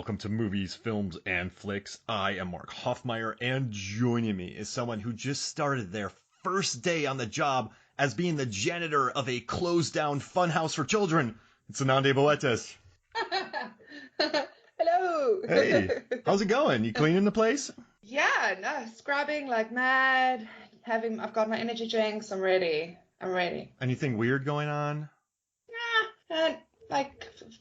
welcome to Movies, Films, and Flicks. I am Mark Hoffmeyer, and joining me is someone who just started their first day on the job as being the janitor of a closed-down funhouse for children. It's Anande Boetes. Hello. Hey, how's it going? You cleaning the place? Yeah, no, scrubbing like mad. I've got my energy drinks. I'm ready. Anything weird going on? Nah,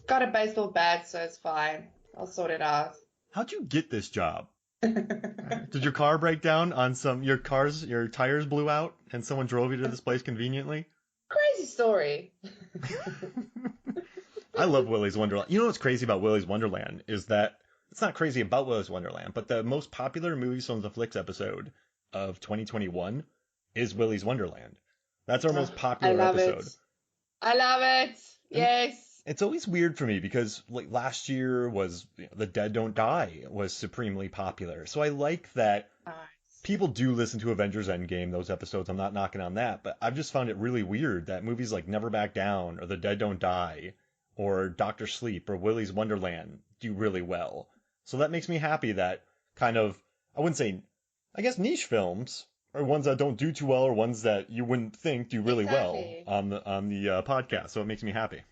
got a baseball bat, so it's fine. I'll sort it out. How'd you get this job? Did your car break down on your tires blew out and someone drove you to this place conveniently? Crazy story. I love Willy's Wonderland. You know what's crazy about Willy's Wonderland is that it's not crazy about Willy's Wonderland, but the most popular Movies, Films, and Flicks episode of 2021 is Willy's Wonderland. That's our most popular episode. I love it. Yes. It's always weird for me because like last year was The Dead Don't Die was supremely popular. So I like that people do listen to Avengers Endgame, those episodes. I'm not knocking on that, but I've just found it really weird that movies like Never Back Down or The Dead Don't Die or Dr. Sleep or Willy's Wonderland do really well. So that makes me happy that kind of, I wouldn't say, I guess niche films or ones that don't do too well or ones that you wouldn't think do really well on the podcast. So it makes me happy.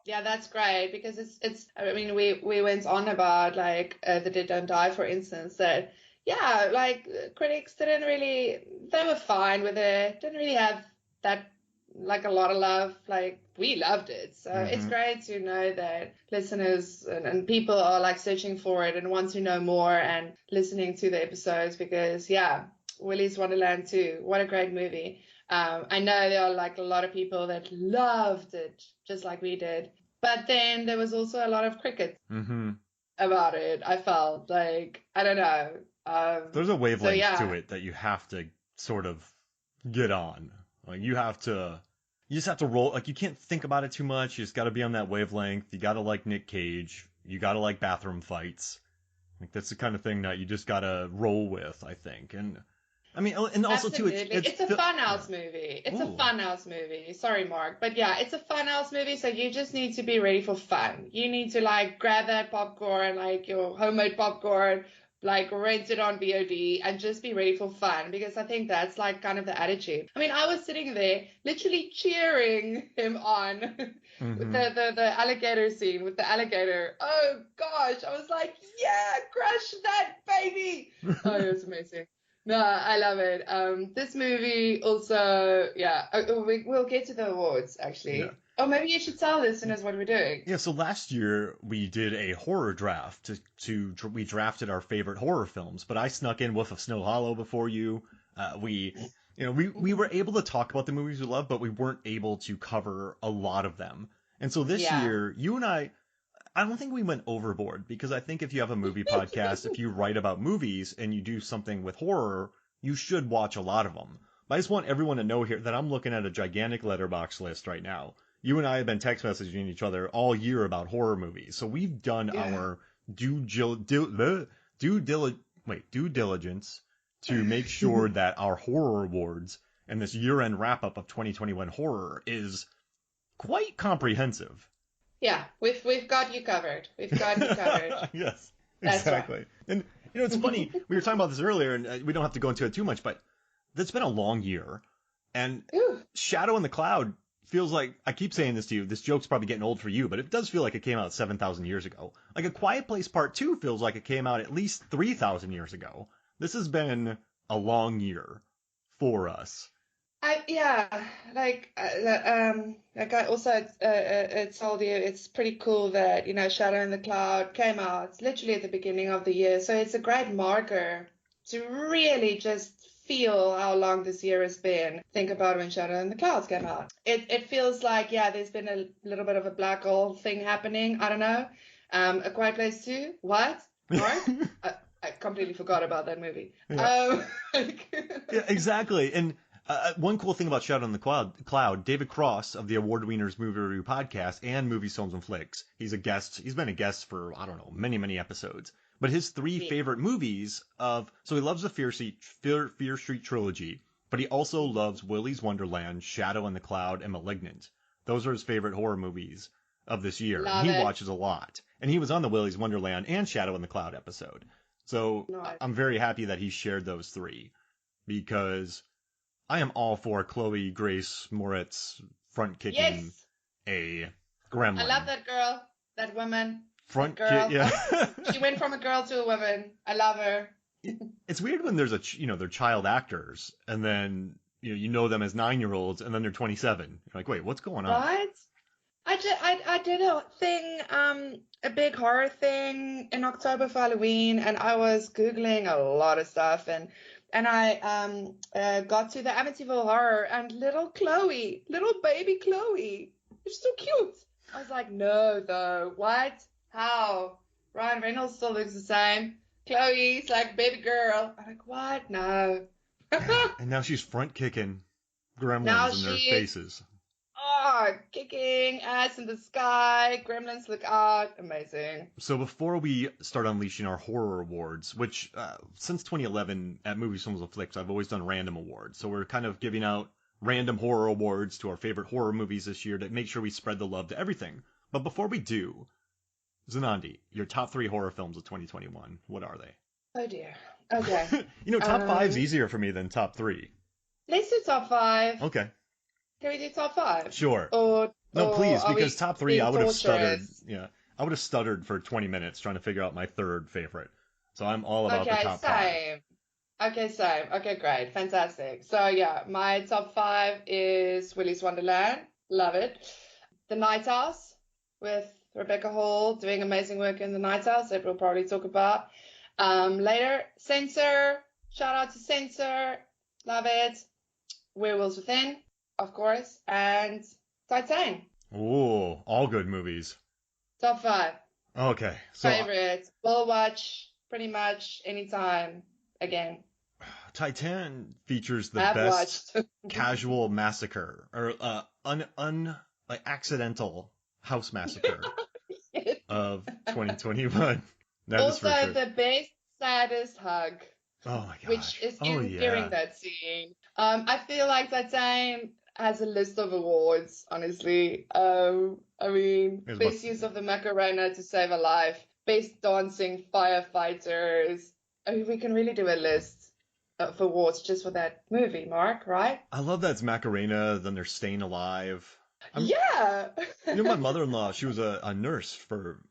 Yeah, that's great because it's. I mean, we went on about like The Dead Don't Die, for instance. That yeah, like critics they were fine with it. Didn't really have that like a lot of love. Like we loved it, so it's great to know that listeners and people are like searching for it and want to know more and listening to the episodes because yeah, Willy's Wonderland 2, what a great movie. I know there are like a lot of people that loved it, just like we did. But then there was also a lot of cricket about it. I felt like, I don't know. There's a wavelength to it that you have to sort of get on. Like you just have to roll. Like you can't think about it too much. You just got to be on that wavelength. You got to like Nick Cage. You got to like bathroom fights. Like that's the kind of thing that you just got to roll with, I think. And I mean, and also absolutely. too, it's a funhouse movie. It's a funhouse movie. Sorry, Mark, but yeah, it's a funhouse movie. So you just need to be ready for fun. You need to like grab that popcorn, like your homemade popcorn, like rent it on VOD, and just be ready for fun because I think that's like kind of the attitude. I mean, I was sitting there literally cheering him on with the alligator scene with the alligator. Oh gosh, I was like, yeah, crush that baby. Oh, it was amazing. No, I love it. This movie also, yeah, we'll get to the awards, actually. Yeah. Oh, maybe you should tell listeners what we're doing. Yeah, so last year we did a horror draft. We drafted our favorite horror films, but I snuck in Wolf of Snow Hollow before you. We were able to talk about the movies we love, but we weren't able to cover a lot of them. And so this year, you and I don't think we went overboard because I think if you have a movie podcast, if you write about movies and you do something with horror, you should watch a lot of them. But I just want everyone to know here that I'm looking at a gigantic Letterboxd list right now. You and I have been text messaging each other all year about horror movies. So we've done our due diligence to make sure that our horror awards and this year-end wrap-up of 2021 horror is quite comprehensive. Yeah, we've got you covered. We've got you covered. Yes, exactly. Right. And you know, it's funny. We were talking about this earlier, and we don't have to go into it too much, but it's been a long year, and Shadow in the Cloud feels like, I keep saying this to you, this joke's probably getting old for you, but it does feel like it came out 7,000 years ago. Like A Quiet Place Part 2 feels like it came out at least 3,000 years ago. This has been a long year for us. Like I also told you, it's pretty cool that, you know, Shadow in the Cloud came out literally at the beginning of the year. So it's a great marker to really just feel how long this year has been. Think about when Shadow in the Clouds came out. It feels like, there's been a little bit of a black hole thing happening. I don't know. A Quiet Place 2? What? Mark? I completely forgot about that movie. Yeah, yeah, exactly. And one cool thing about Shadow in the Cloud, David Cross of the Award Wieners Movie Review Podcast and Movies, Films, and Flicks, he's been a guest for, I don't know, many, many episodes. But his three favorite movies so he loves the Fear Street trilogy, but he also loves Willy's Wonderland, Shadow in the Cloud, and Malignant. Those are his favorite horror movies of this year. And he watches a lot. and he was on the Willy's Wonderland and Shadow in the Cloud episode. So Nice. I'm very happy that he shared those three, because I am all for Chloe Grace Moretz front kicking Yes, a gremlin. I love that girl, that woman, front that girl. kick. Yeah. She went from a girl to a woman. I love her. It's weird when there's they're child actors, and then you know them as 9-year-olds, and then they're 27. You're like, wait, what's going on? Right? I did a thing, a big horror thing in October for Halloween, and I was Googling a lot of stuff, and I got to the Amityville Horror, and little baby Chloe, it's so cute. I was like, no, though, what? How? Ryan Reynolds still looks the same. Chloe's like baby girl. I'm like, what? No. And now she's front kicking gremlins Now in their she- faces. Oh, kicking ass in the sky. Gremlins look out. Amazing. So before we start unleashing our horror awards, which since 2011 at Movies, Films, and Flicks, I've always done random awards. So we're kind of giving out random horror awards to our favorite horror movies this year to make sure we spread the love to everything. But before we do, Zanandi, your top 3 horror films of 2021, what are they? Oh dear. Okay. Top 5's easier for me than top 3. Let's do top 5. Okay, Can we do top 5? sure. Or No, please, are because we top 3, being I would have stuttered. torturous? Yeah, I would have stuttered for 20 minutes trying to figure out my third favorite. So I'm all about the Okay, top 5. same. Okay, same. Okay, great. Fantastic. So yeah, my top 5 is Willy's Wonderland. Love it. The Night House with Rebecca Hall doing amazing work in The Night House that we'll probably talk about later. Censor. Shout out to Censor. Love it. Werewolves Within, of course. And Titan. Ooh, all good movies. Top 5. Okay, so Favorite. Will watch pretty much anytime again. Titan features the I've best watched. casual massacre or like accidental house massacre of 2021. That is Also, for sure. the best, saddest hug, Oh my gosh. which is Oh, in yeah. during that scene. I feel like Titan has a list of awards, honestly. I mean, Here's best what's- use of the Macarena to save a life, best dancing firefighters. I mean, we can really do a list of awards just for that movie, Mark, right? I love that it's Macarena, then they're Staying Alive. Yeah. My mother-in-law, she was a nurse for,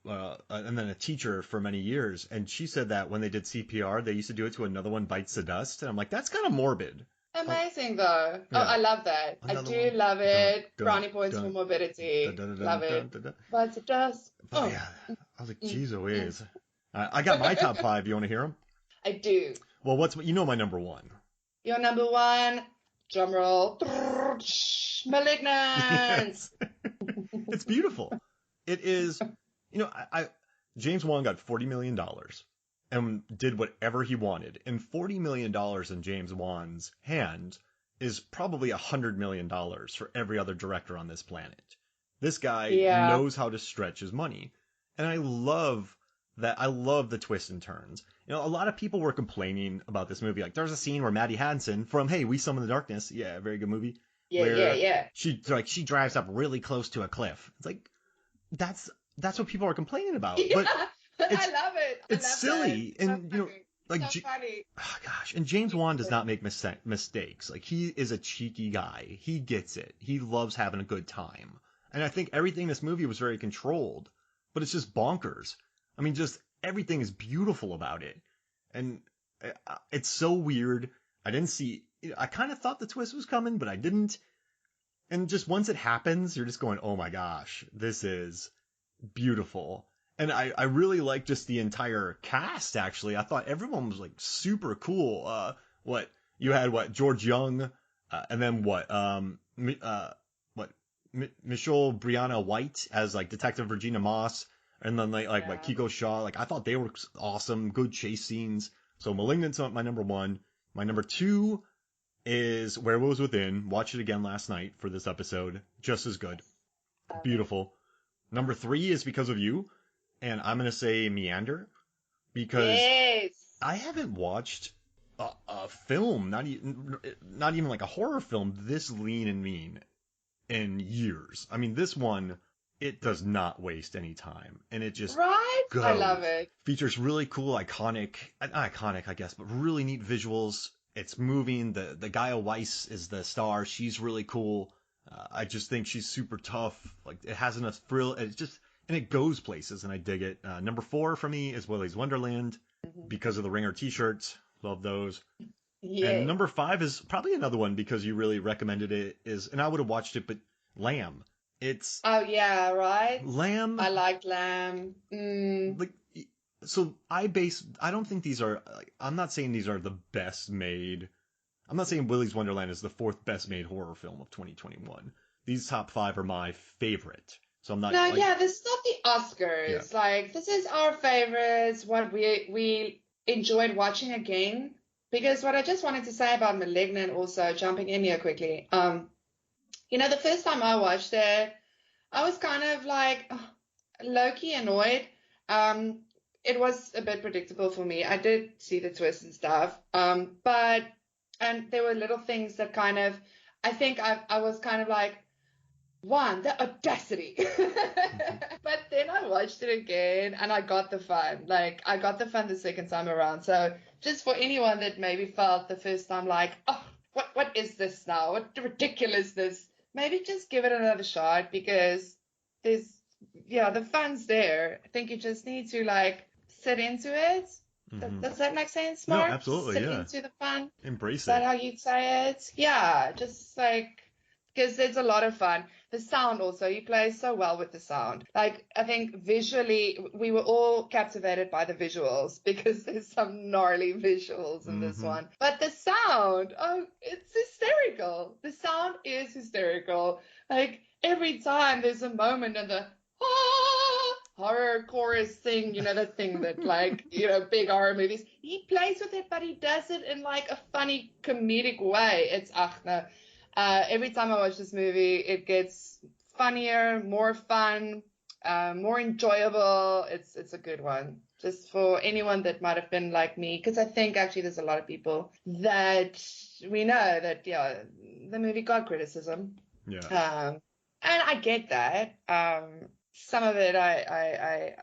and then a teacher for many years, and she said that when they did CPR, they used to do it to Another One Bites the Dust, and I'm like, that's kind of morbid. Amazing though. Yeah. Oh, I love that. I Another do one. love it. Dun, Brownie points dun, for morbidity. Love it. But it does. But Oh, yeah, I was like, geez Louise. I got my top 5. You want to hear them? I do. Well, my number 1? Your number 1, drumroll, Malignant. Yes. It's beautiful. It is, James Wan got $40 million and did whatever he wanted. And $40 million in James Wan's hand is probably $100 million for every other director on this planet. This guy Yeah. knows how to stretch his money. And I love that. I love the twists and turns. A lot of people were complaining about this movie. Like, there's a scene where Maddie Hansen from Hey, We Summon the Darkness. Yeah, very good movie. Yeah. She drives up really close to a cliff. It's like, that's what people are complaining about. Yeah, But I love it. I it's love silly, that. and, So like, so funny. oh gosh, and James Wan does not make mistakes. Like, he is a cheeky guy. He gets it. He loves having a good time. And I think everything in this movie was very controlled, but it's just bonkers. I mean, just everything is beautiful about it. And it's so weird. I kind of thought the twist was coming, but I didn't. And just once it happens, you're just going, oh my gosh, this is beautiful. And I really like just the entire cast, actually. I thought everyone was like super cool. George Young, and then Michelle Brianna White as like Detective Regina Moss, and then like Kiko Shaw. Like, I thought they were awesome, good chase scenes. So Malignant's my number 1. My number 2 is Werewolves Within. Watched it again last night for this episode. Just as good. Beautiful. Number 3 is Because of You. And I'm going to say Meander. Because Yes. I haven't watched a film, not even like a horror film, this lean and mean in years. I mean, this one it does not waste any time, and it just Right? I love goes. it. Features really cool, iconic, not iconic, I guess, but really neat visuals. It's moving. The Gaia Weiss is the star. She's really cool. I just think she's super tough. Like it has enough thrill. It's just and it goes places, and I dig it. Number 4 for me is Willy's Wonderland Mhm. because of the Ringer T-shirts. Love those. And Yes. number 5 is probably another one because you really recommended it. And I would have watched it, but Lamb. It's Oh yeah, right. Lamb. I like lamb. Like so I don't think these are like I'm not saying these are the best made. I'm not saying Willy's Wonderland is the 4th best made horror film of 2021. These top 5 are my favorite. So I'm not No, like yeah, this is not the yeah. Oscars. Like this is our favorites, what we enjoyed watching again. Because what I just wanted to say about Malignant also, jumping in here quickly. The first time I watched it, I was kind of like low-key annoyed. Um, it was a bit predictable for me. I did see the twists and stuff. And there were little things that kind of, I think I was kind of like, one, the audacity. Mhm. But then I watched it again and I got the fun. Like, I got the fun the second time around. So, just for anyone that maybe felt the first time like, oh, what is this now? What ridiculousness. Maybe just give it another shot because there's, yeah, the fun's there. I think you just need to like sit into it. Mhm. Does that make sense, No, Mark? absolutely, Sit yeah. into the fun. Is Embrace that it. how you'd say it? Yeah, just like, because it's a lot of fun. The sound also, he plays so well with the sound. Like, I think visually, we were all captivated by the visuals because there's some gnarly visuals in this Mhm. one. But the sound, oh, it's hysterical. The sound is hysterical. Like, every time there's a moment and the horror chorus thing, the thing that like, big horror movies, he plays with it, but he does it in like a funny comedic way. It's, ach, no. Every time I watch this movie, it gets funnier, more fun, more enjoyable. It's a good one. Just for anyone that might have been like me, because I think actually there's a lot of people that we know that, yeah, the movie got criticism. Yeah. And I get that. Some of it I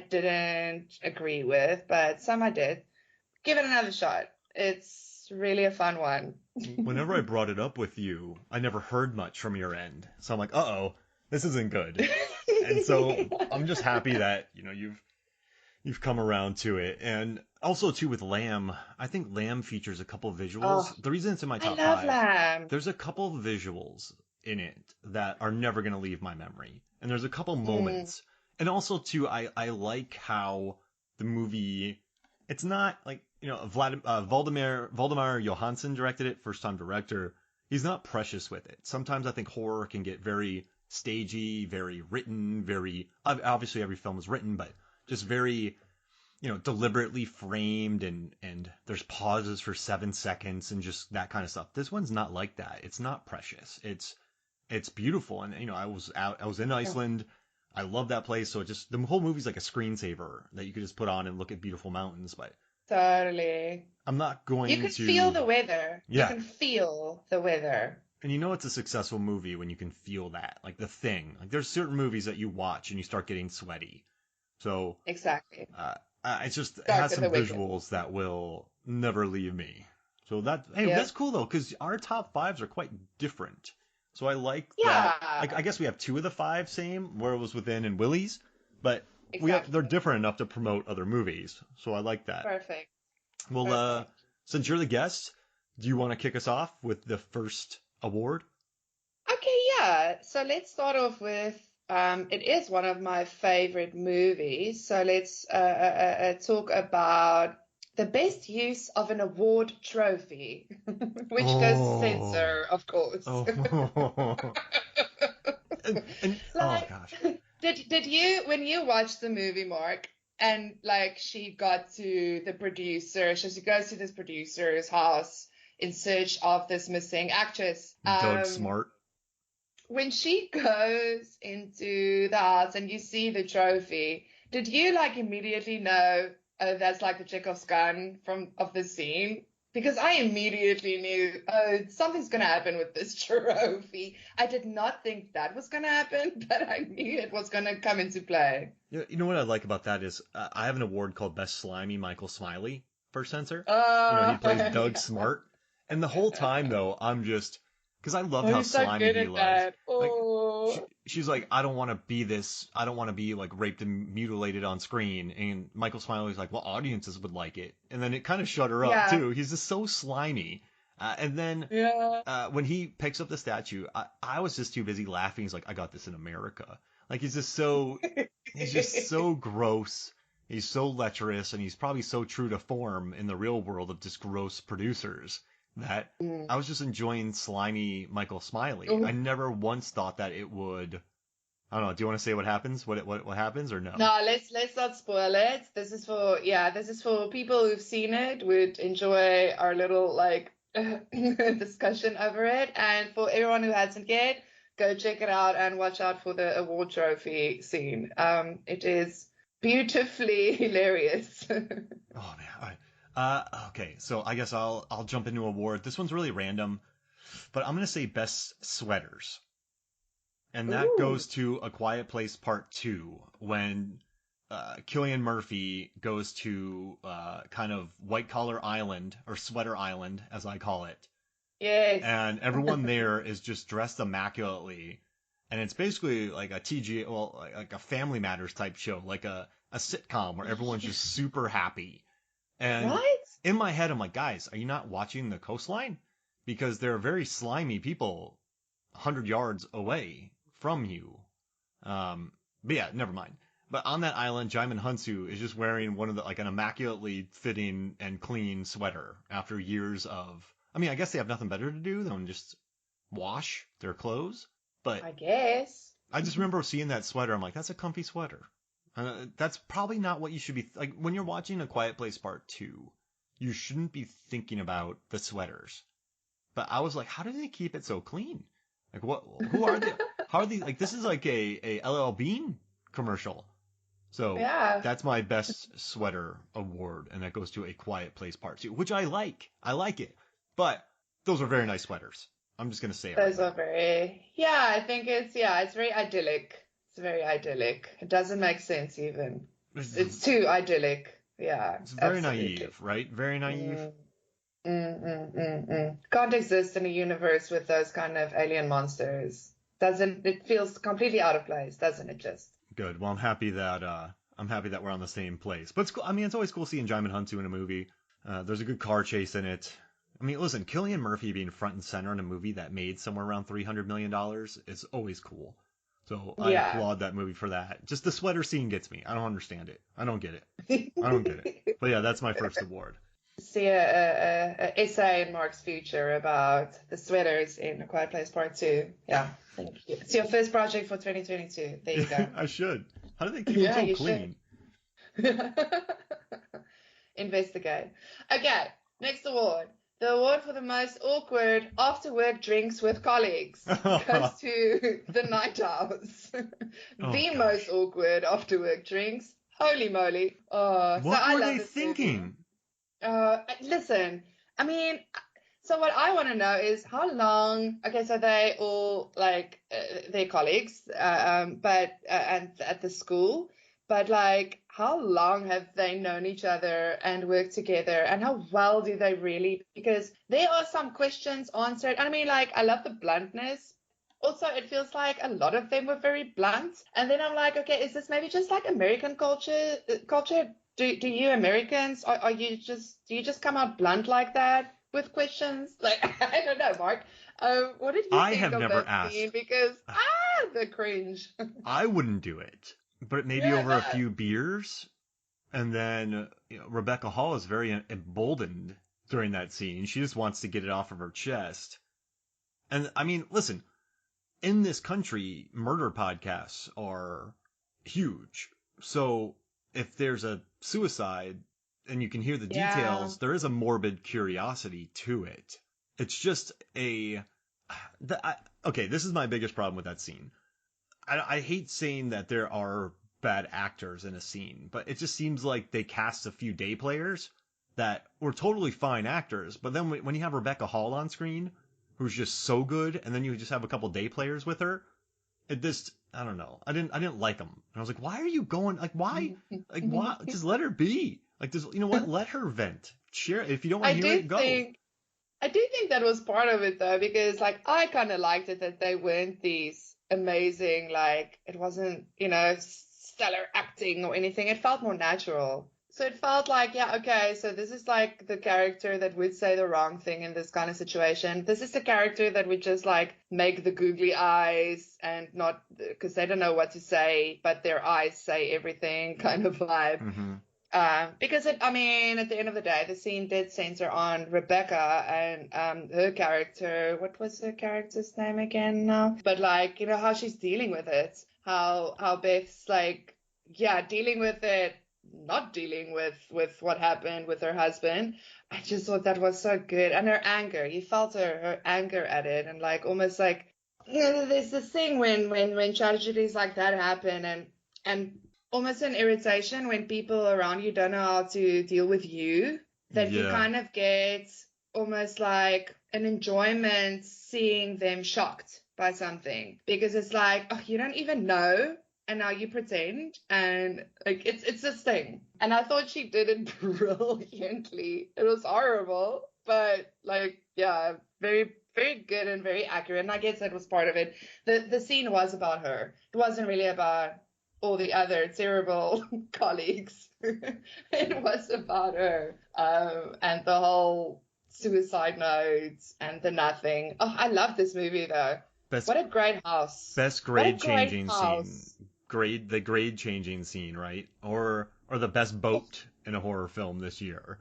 didn't agree with, but some I did. Give it another shot. It's really a fun one. Whenever I brought it up with you, I never heard much from your end. So I'm like, uh-oh, this isn't good. And so I'm just happy that, you've come around to it. And also too with Lamb, I think Lamb features a couple of visuals. Oh, The reason it's in my I top love 5, lamb. there's a couple of visuals in it that are never going to leave my memory. And there's a couple Mm, moments. And also too, I like how the movie, it's not like, Valdemar Johansson directed it, first time director. He's not precious with it. Sometimes I think horror can get very stagey, very written, very, obviously every film is written, but just very deliberately framed and there's pauses for 7 seconds and just that kind of stuff. This one's not like that. It's not precious. It's beautiful. And I was in yeah, Iceland. I love that place. So the whole movie's like a screensaver that you could just put on and look at beautiful mountains. But totally. I'm not You going can feel to, the weather. You yeah. can feel the weather. And it's a successful movie when you can feel that, like The Thing. Like there's certain movies that you watch and you start getting sweaty. So Exactly. Uh, it's just it Dark has in some the Wicked. visuals that will never leave me. So Yeah. that's cool though, because our top 5s are quite different. So I like that. Like Yeah, I guess we have 2 of the 5 same, where it was within and Willie's, but they're exactly. different enough to promote other movies. So I like that. Perfect. Well, Perfect. since you're the guest, do you want to kick us off with the first award? Okay, yeah. So let's start off with it is one of my favorite movies. So let's talk about the best use of an award trophy, which goes to Oh, censor, of course. oh, and oh Like, gosh. did you when you watched the movie, Mark, and like she got to the producer, so she goes to this producer's house in search of this missing actress. Doug Smart. When she goes into the house and you see the trophy, did you like immediately know, oh, that's like the Chekhov's gun of the scene? because I immediately knew, oh, something's going to happen with this trophy. I did not think that was going to happen, but I knew it was going to come into play. You know what I like about that is I have an award called Best Slimy Michael Smiley for Censor. He Oh, plays Doug yeah. Smart. And the whole time, though, I'm just, because I loved Oh, how he's so slimy good he at was. that. Like, Oh, she's like, I don't want to be this, I don't want to be like raped and mutilated on screen. And Michael Smiley's like, well, audiences would like it. And then it kind of shut her up, yeah, too. He's just so slimy. And then yeah. when he picks up the statue, I was just too busy laughing. He's like, I got this in America. Like he's just so gross. He's so lecherous, and he's probably so true to form in the real world of just gross producers that Mm. I was just enjoying slimy Michael Smiley. I Oh, never once thought that it would. I don't know. Do you want to say what happens? What happens or no? no, let's not spoil it. This is for people who've seen it, would enjoy our little like discussion over it. And for everyone who hasn't yet, go check it out and watch out for the award trophy scene. It is beautifully hilarious. Oh man. All right. Okay. So I guess I'll jump into award. This one's really random, but I'm gonna say best sweaters. And that Ooh, goes to A Quiet Place Part 2 when Killian Murphy goes to kind of white collar island or sweater island, as I call it, yes. and everyone there is just dressed immaculately, and it's basically like a TG, well, like a Family Matters type show, like a sitcom where everyone's just super happy. And Right? in my head, I'm like, guys, are you not watching the coastline? Because there are very slimy people 100 yards away from you. But yeah, never mind. But on that island, Jaimin Hunsu is just wearing one of the like an immaculately fitting and clean sweater after years of. I mean, I guess they have nothing better to do than just wash their clothes. But I guess. I just remember seeing that sweater. I'm like, that's a comfy sweater. That's probably not what you should be like when you're watching A Quiet Place Part 2. You shouldn't be thinking about the sweaters. But I was like, how do they keep it so clean? Like what? Who are they? How are they? Like this is like a LL Bean commercial. So Yeah. that's my best sweater award, and that goes to A Quiet Place Part 2, which I like. I like it, but those are very nice sweaters. I'm just gonna say it right Those are now. very, yeah, I think it's very idyllic. It's very idyllic. It doesn't make sense even. It's It's, too idyllic. Yeah, it's very absolutely. naive, right? Very naive. Mm, Can't exist in a universe with those kind of alien monsters. Doesn't, it feels completely out of place, doesn't it just? Good. Well, I'm happy that we're on the same place. But it's cool. I mean, it's always cool seeing Jaimin Hunsu in a movie. There's a good car chase in it. I mean, listen, Killian Murphy being front and center in a movie that made somewhere around $300 million is always cool. So I Yeah. applaud that movie for that. Just the sweater scene gets me. I don't understand it. I don't get it. I don't get it. But yeah, that's my first award. See a essay in Mark's Future about the sweaters in A Quiet Place Part 2. Yeah, thank you. It's your first project for 2022. There you go. I should. How do they keep them Yeah, so you should. clean? Investigate. Okay, next award. The award for the most awkward after work drinks with colleagues goes Oh to the Night Owls. The most gosh. awkward after work drinks. Holy moly. Oh, so What I were love they this movie. thinking? Listen, I mean, so what I want to know is how long, okay, so they all like they're colleagues, but and at the school, but like how long have they known each other and worked together, and how well do they really? Because there are some questions answered. I mean, like I love the bluntness. Also, it feels like a lot of them were very blunt. And then I'm like, okay, is this maybe just like American culture? Culture? Do you Americans are you just do you just come out blunt like that with questions? Like I don't know, Mark. What did you I think have of never that scene? asked. Because the cringe. I wouldn't do it, but maybe Yeah, over a no. few beers. And then Rebecca Hall is very emboldened during that scene. She just wants to get it off of her chest. And I mean, listen, in this country, murder podcasts are huge. So if there's a suicide and you can hear the Yeah, details, there is a morbid curiosity to it. It's just a. Okay, this is my biggest problem with that scene. I hate saying that there are bad actors in a scene, but it just seems like they cast a few day players that were totally fine actors, but then when you have Rebecca Hall on screen, who's just so good, and then you just have a couple day players with her, it just, I don't know. I didn't like them. And I was like, why are you going, why? Just let her be. Like, just, you know what? Let her vent. Share, if you don't want I to hear do it, go. think I do think that was part of it though, because like I kind of liked it that they weren't these amazing, like it wasn't, stellar acting or anything. It felt more natural. So it felt like, yeah, okay, so this is like the character that would say the wrong thing in this kind of situation. This is the character that would just like make the googly eyes and not because they don't know what to say, but their eyes say everything kind of vibe. Mm-hmm. Because I mean, at the end of the day, the scene did center on Rebecca and her character. What was her character's name again now? But like, how she's dealing with it, how Beth's like, yeah, dealing with it, not dealing with what happened with her husband. I just thought that was so good, and her anger. You felt her anger at it, and like almost like there's this thing when tragedies like that happen, and almost an irritation when people around you don't know how to deal with you, that you Yeah. kind of get almost like an enjoyment seeing them shocked by something because it's like, oh, you don't even know and now you pretend, and like it's this thing. And I thought she did it brilliantly. It was horrible, but like, yeah, very very good and very accurate, and I guess that was part of it. The scene was about her. It wasn't really about all the other terrible colleagues. It was about her, and the whole suicide notes and the nothing. Oh, I love this movie though. Best What a great house. best What a grade great changing scene. house. The grade changing scene, right? Or the best boat in a horror film this year.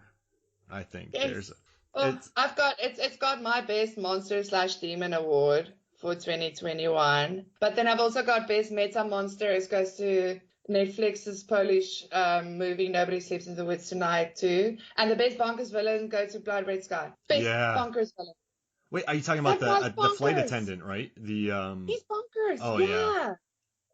I think Yes. there's Oh, it's I've got it's got my best monster slash demon award for 2021. But then I've also got best meta monster. It goes to Netflix's Polish movie Nobody Sleeps in the Woods Tonight too. And the best bonkers villain goes to Blood Red Sky. Best yeah. bonkers villain. Wait, are you talking about That guy's the flight bonkers. attendant, right? The He's bonkers. oh yeah. Yeah.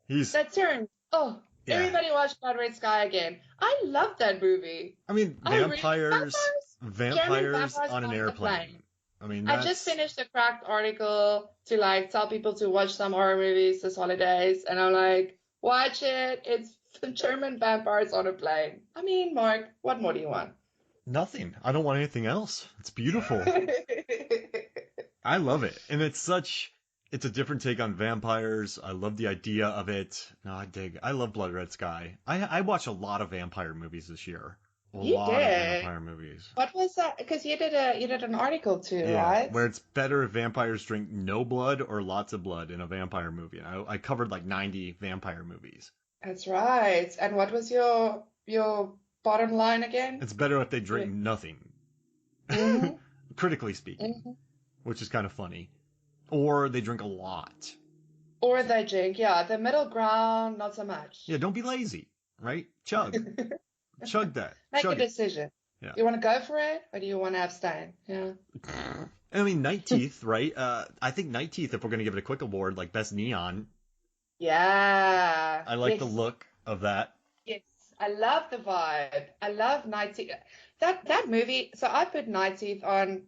He's That turn. Oh, yeah. everybody watch Blood Red Sky again. I love that movie. I mean, I really German vampires vampires on an on the plane. airplane. I mean, I just that's finished a cracked article to like tell people to watch some horror movies this holidays, and I'm like, watch it. It's German vampires on a plane. I mean, Mark, what more do you want? nothing. I don't want anything else. It's beautiful. I love it. And it's a different take on vampires. I love the idea of it. No, I love Blood Red Sky. I watched a lot of vampire movies this year. A You lot of did. vampire movies. What was that? Because you did an article too, Yeah, right? where it's better if vampires drink no blood or lots of blood in a vampire movie. And I covered like 90 vampire movies. That's right. And what was your bottom line again? It's better if they drink nothing, Mm-hmm. critically speaking, Mm-hmm. which is kind of funny. Or they drink a lot. Or they drink, yeah. The middle ground, not so much. Yeah, don't be lazy, right? Chug. Chug that. Make a Chug it. decision. Yeah. Do you want to go for it or do you want to abstain? Yeah. I mean, Night Teeth, right? I think Night Teeth, if we're going to give it a quick award, like Best Neon, Yeah. I like the Yes. look of that. Yes. I love the vibe. I love Night Teeth. That movie. So I put Night Teeth on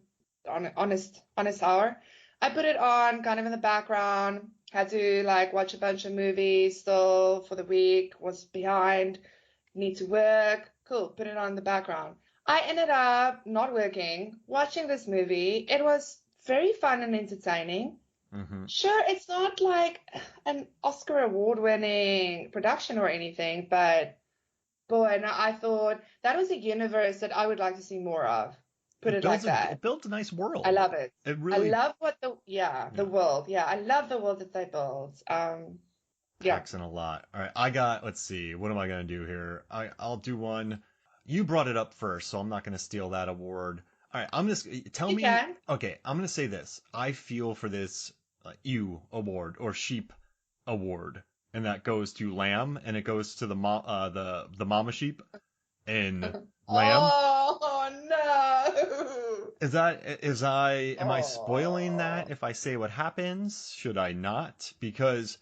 honest hour. I put it on kind of in the background. Had to like watch a bunch of movies still for the week. Was behind. Need to work. Cool. Put it on in the background. I ended up not working, watching this movie. It was very fun and entertaining. Hmm. Sure, it's not like an Oscar award-winning production or anything, but boy, no, I thought that was a universe that I would like to see more of. Put it like that. It builds a nice world. I love it. It I really love what the Yeah. world. Yeah, I love the world that they build. Yeah. packs in a lot. All right, let's see, what am I going to do here? I'll do one. You brought it up first, so I'm not going to steal that award. All right, I'm just tell You me. can. Okay, I'm going to say this. I feel for this ewe award or sheep award, and that goes to Lamb, and it goes to the mama sheep in Lamb. Oh no. Am I spoiling Oh. that if I say what happens? Should I not? Because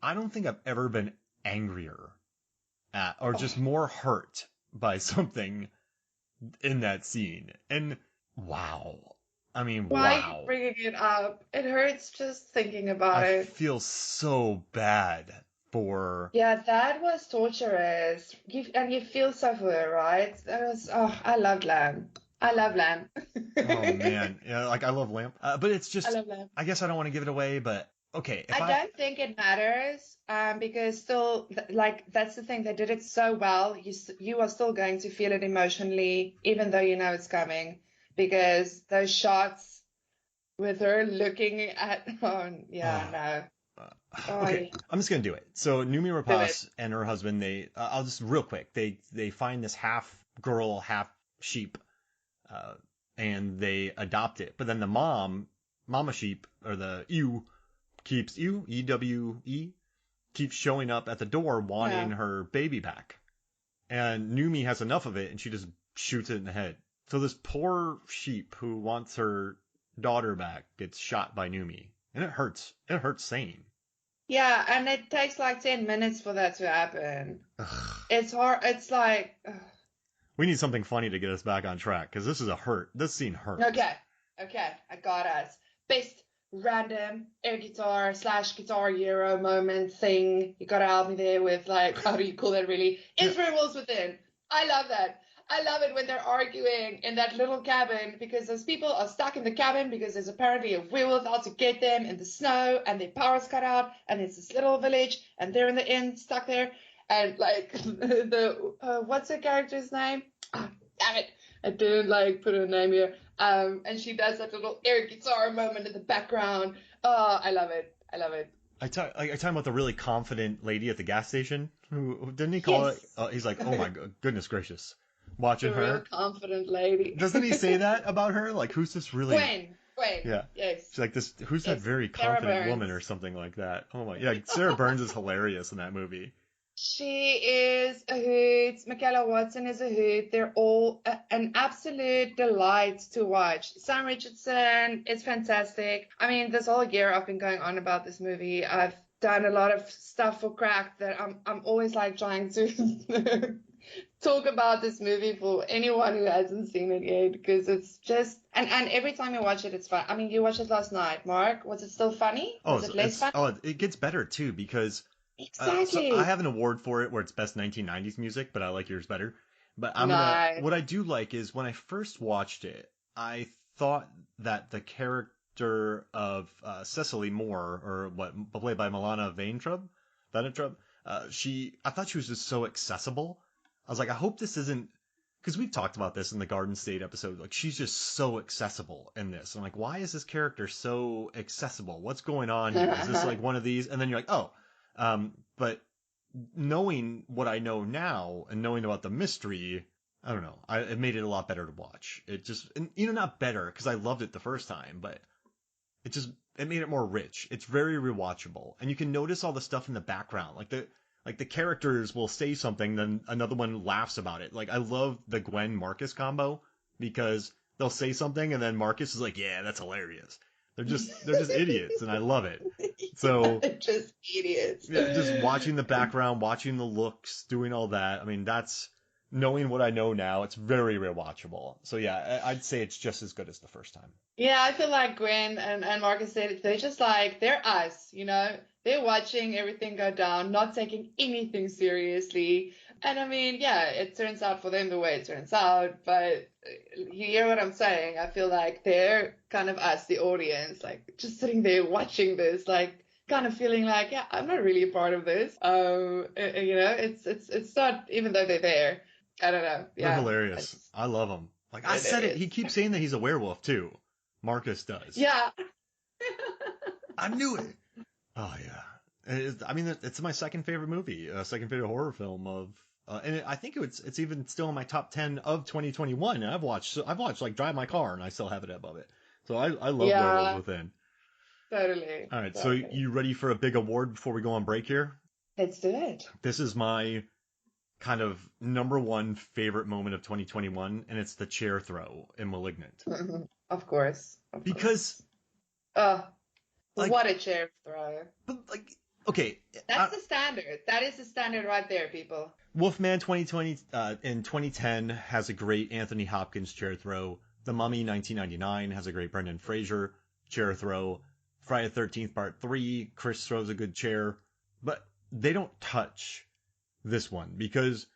I don't think I've ever been angrier at or just more hurt by something in that scene. And wow. I mean, Why are you wow. bringing it up? It hurts just thinking about I it. feel so bad for. Yeah, that was torturous. You feel so for her, right? That was, oh, I love Lamb. I love Lamb. Oh man, yeah, like I love Lamp, but it's I just. love Lamb. I guess I don't want to give it away, but okay, if I I. don't think it matters, because still, like that's the thing. They did it so well. You are still going to feel it emotionally, even though you know it's coming, because those shots with her looking at, oh yeah, Oh, no, okay, oh, I'm just gonna do it. So Numi do it. Rapace and her husband, I'll just real quick. They find this half girl, half sheep, uh, and they adopt it. But then the mama sheep, or the ewe, keeps EWE, keeps showing up at the door wanting Yeah. her baby back. And Numi has enough of it and she just shoots it in the head. So this poor sheep who wants her daughter back gets shot by Numi. And it hurts. It hurts saying. Yeah, and it takes like 10 minutes for that to happen. Ugh. It's hard. It's like, ugh. We need something funny to get us back on track because this is a hurt. This scene hurts. Okay, okay, I got us. Best random air guitar slash guitar hero moment thing. You gotta help me there with like, how do you call that really? Yeah. Wolves Within. I love that. I love it when they're arguing in that little cabin because those people are stuck in the cabin because there's apparently a werewolf out to get them in the snow and their power's cut out and it's this little village and they're in the inn stuck there and like what's the character's name? Ah, damn it. I didn't like put her name here. And she does that little air guitar moment in the background. Oh, I love it. I love it. I talking about the really confident lady at the gas station who didn't he call it? Yes. He's like, oh my goodness gracious, watching The real her. confident lady. Doesn't he say that about her? Like, who's this really? Gwen. Yeah. Yes. She's like this. Who's that Yes. very Sarah confident woman Burns. or something like that? Oh my, yeah. Sarah Burns is hilarious in that movie. She is a hoot. Michaela Watson is a hoot. They're all an absolute delight to watch. Sam Richardson is fantastic. I mean, this whole year I've been going on about this movie. I've done a lot of stuff for Crack that I'm always like trying to talk about this movie for anyone who hasn't seen it yet because it's just and every time you watch it it's fun. I mean, you watched it last night, Mark. Was it still funny? Oh, Was it less fun? it gets better too because so Exactly. I have an award for it where it's best 1990s music, but I like yours better. But Nice. what I do like is when I first watched it, I thought that the character of Cecily Moore, or what played by Milana Vaintrub, I thought she was just so accessible. I was like, I hope this isn't, because we've talked about this in the Garden State episode. Like, she's just so accessible in this. I'm like, why is this character so accessible? What's going on here? Is this like one of these? And then you're like, oh, but knowing what I know now and knowing about the mystery, I don't know. It made it a lot better to watch. It just, and, not better because I loved it the first time, but it made it more rich. It's very rewatchable, and you can notice all the stuff in the background, like the characters will say something, then another one laughs about it. Like I love the Gwen Marcus combo because they'll say something and then Marcus is like, yeah, that's hilarious. They're just idiots, and I love it. So just idiots. yeah, just watching the background, watching the looks, doing all that. I mean, that's knowing what I know now. It's very rewatchable. So yeah, I'd say it's just as good as the first time. Yeah, I feel like Gwen and Marcus said they're just like they're us, you know. They're watching everything go down, not taking anything seriously. And I mean, yeah, it turns out for them the way it turns out, but you hear what I'm saying? I feel like they're kind of us, the audience, like just sitting there watching this, like kind of feeling like, yeah, I'm not really a part of this. You know, it's not, even though they're there. I don't know. They're Yeah, hilarious. I love them. Like I said it, he keeps saying that he's a werewolf too. Marcus does. yeah. I knew it. Oh yeah. I mean, it's my second favorite movie, second favorite horror film of, and I think it's even still in my top 10 of 2021. And I've watched like Drive My Car, and I still have it above it. So I love Yeah, Werewolves Within. totally. All right, so Totally. you ready for a big award before we go on break here? Let's do it. This is my kind of number one favorite moment of 2021, and it's the chair throw in Malignant. Of course. Because Oh, like, what a chair throw. but like, Okay, That's the standard. That is the standard right there, people. Wolfman 2020 in 2010 has a great Anthony Hopkins chair throw. The Mummy 1999 has a great Brendan Fraser chair throw. Friday the 13th Part 3, Chris throws a good chair. But they don't touch this one because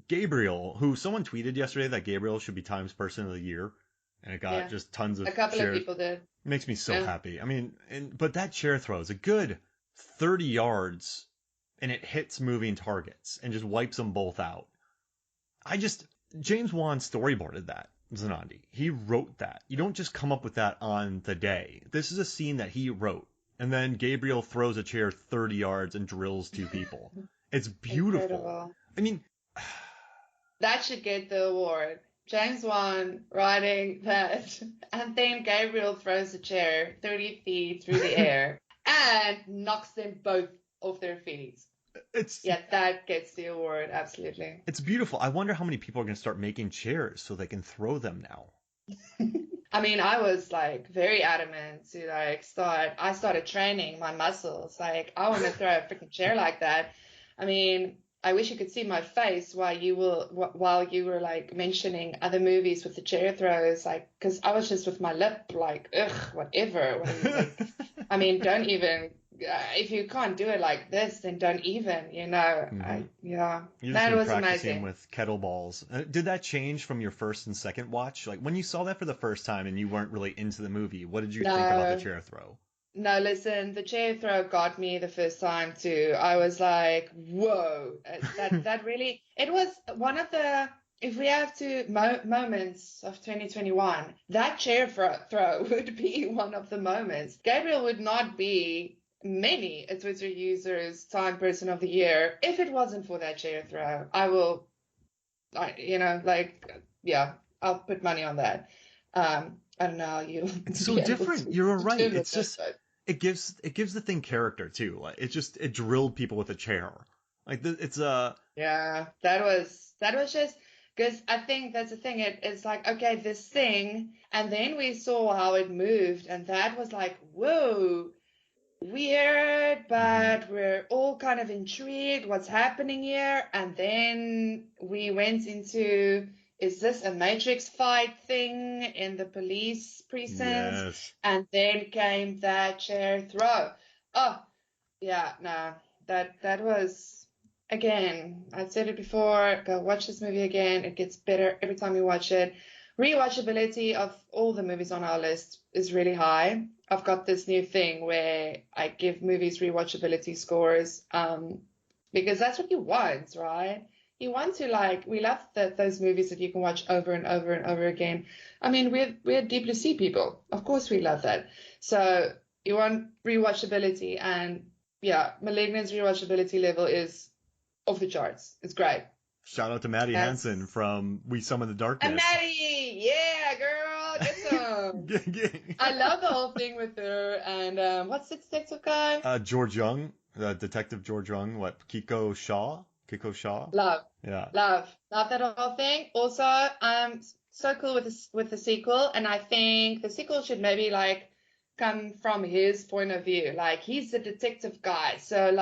Gabriel, who someone tweeted yesterday that Gabriel should be Times Person of the Year, and it got Yeah. just tons A of couple of shares. people did. It makes me so Yeah. happy. I mean, but that chair throw is a good 30 yards and it hits moving targets and just wipes them both out. James Wan storyboarded that, Zanandi. He wrote that. You don't just come up with that on the day. This is a scene that he wrote. And then Gabriel throws a chair 30 yards and drills two people. It's beautiful. Incredible. I mean, that should get the award. James Wan writing that, and then Gabriel throws a chair 30 feet through the air and knocks them both off their feet. Yeah, that gets the award, absolutely. It's beautiful. I wonder how many people are going to start making chairs so they can throw them now. I mean, I was like very adamant to I started training my muscles. Like, I want to throw a freaking chair like that. I mean, I wish you could see my face while you were like mentioning other movies with the chair throws, like, because I was just with my lip like, ugh, whatever. I mean, don't even. If you can't do it like this, then don't even. Mm-hmm. That was practicing amazing with kettlebells. Did that change from your first and second watch? Like when you saw that for the first time and you weren't really into the movie, what did you think about the chair throw? No, listen, the chair throw got me the first time too. I was like, whoa, that really, it was one of the, if we have to moments of 2021, that chair throw would be one of the moments. Gabriel would not be many a Twitter user's Time Person of the Year if it wasn't for that chair throw. I'll put money on that. I don't know how you. It's so different. You're right. It's just. It gives the thing character too. Like it drilled people with a chair. Like it's a yeah. That was just because I think that's the thing. It's like, okay, this thing, and then we saw how it moved, and that was like, whoa, weird, but we're all kind of intrigued what's happening here. And then we went into, is this a Matrix fight thing in the police precinct? Yes. And then came that chair throw. Oh, yeah, no, that was, again, I've said it before, go watch this movie again. It gets better every time you watch it. Rewatchability of all the movies on our list is really high. I've got this new thing where I give movies rewatchability scores, because that's what you want, right? You want to we love those movies that you can watch over and over and over again. I mean, we're deep blue sea people. Of course we love that. So you want rewatchability, and yeah, Malignant's rewatchability level is off the charts. It's great. Shout out to Maddie Hansen from We Summon the Darkness. And Maddie, yeah, girl, get some. I love the whole thing with her. And what's the detective guy? George Young, Detective George Young. What? Kiko Shaw. Love. Yeah. Love that whole thing. Also, so cool with the sequel, and I think the sequel should maybe come from his point of view. Like, he's the detective guy, so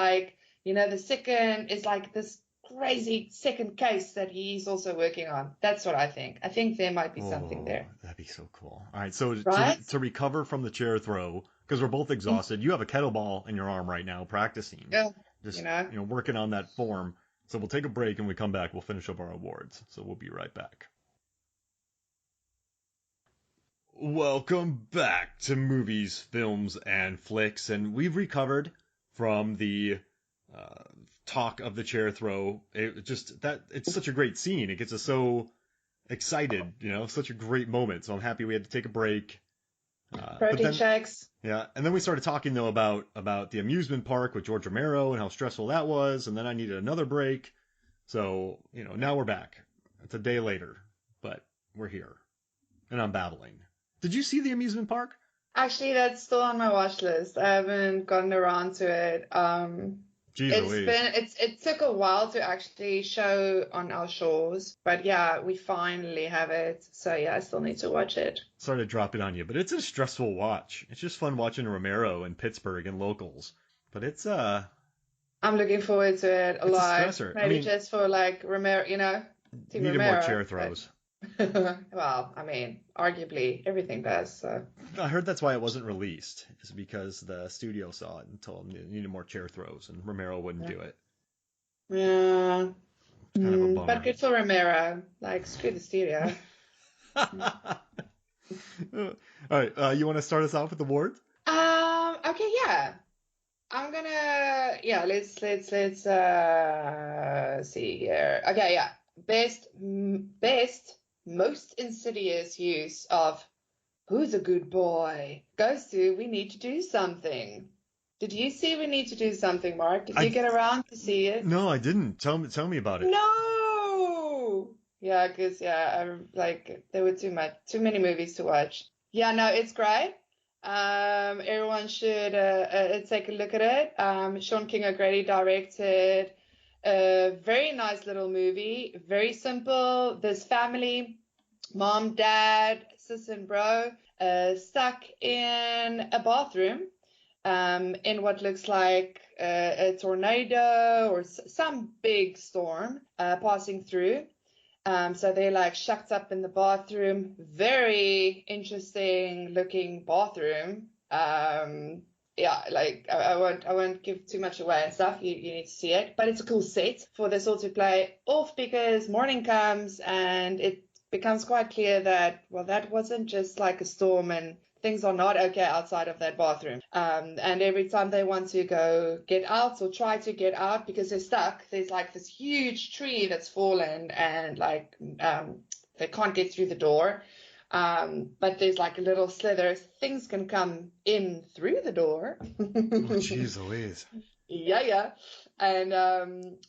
the second is this crazy second case that he's also working on. That's what I think. I think there might be something there. That'd be so cool. All right, so right? to recover from the chair throw, because we're both exhausted, you have a kettlebell in your arm right now practicing. Yeah. Just working on that form. So we'll take a break, and when we come back, we'll finish up our awards. So we'll be right back. Welcome back to Movies, Films, and Flicks, and we've recovered from the talk of the chair throw. It's such a great scene. It gets us so excited, such a great moment. So I'm happy we had to take a break. Protein shakes. Yeah, and then we started talking though about the amusement park with George Romero and how stressful that was, and then I needed another break. So, now we're back. It's a day later, but we're here. And I'm babbling. Did you see the amusement park? Actually, that's still on my watch list. I haven't gotten around to it. It took a while to actually show on our shores, but yeah, we finally have it. So yeah, I still need to watch it. Sorry to drop it on you, but it's a stressful watch. It's just fun watching Romero and Pittsburgh and locals, but it's I'm looking forward to it a It's a lot. stressor. I Maybe mean, just for like Romero, Team needed more Romero. chair throws. Well, I mean, arguably everything does. So. I heard that's why it wasn't released, is because the studio saw it and told them it needed more chair throws, and Romero wouldn't do it. Yeah. It's kind of a But bummer. good for Romero. Like, screw the studio. All right, you want to start us off with awards? Okay, yeah. I'm gonna, yeah, let's see here. Okay, yeah. Best most insidious use of "Who's a good boy?" goes to "We Need to Do Something." Did you see "We Need to Do Something," Mark? Did you I get around to see it? No, I didn't. Tell me about it. No. Yeah, because like there were too many movies to watch. Yeah, no, it's great. Everyone should take a look at it. Sean King O'Grady directed a very nice little movie, very simple. This family, mom, dad, sis, and bro, stuck in a bathroom in what looks like a tornado or some big storm passing through. So they're like shucked up in the bathroom. Very interesting looking bathroom. Yeah, like I won't give too much away and stuff. You need to see it, but it's a cool set for this all to play off because morning comes and it becomes quite clear that well that wasn't just like a storm and things are not okay outside of that bathroom. And every time they want to go get out or try to get out because they're stuck, there's like this huge tree that's fallen and like they can't get through the door. But there's like a little slither. Things can come in through the door. Oh, jeez Louise. Yeah. And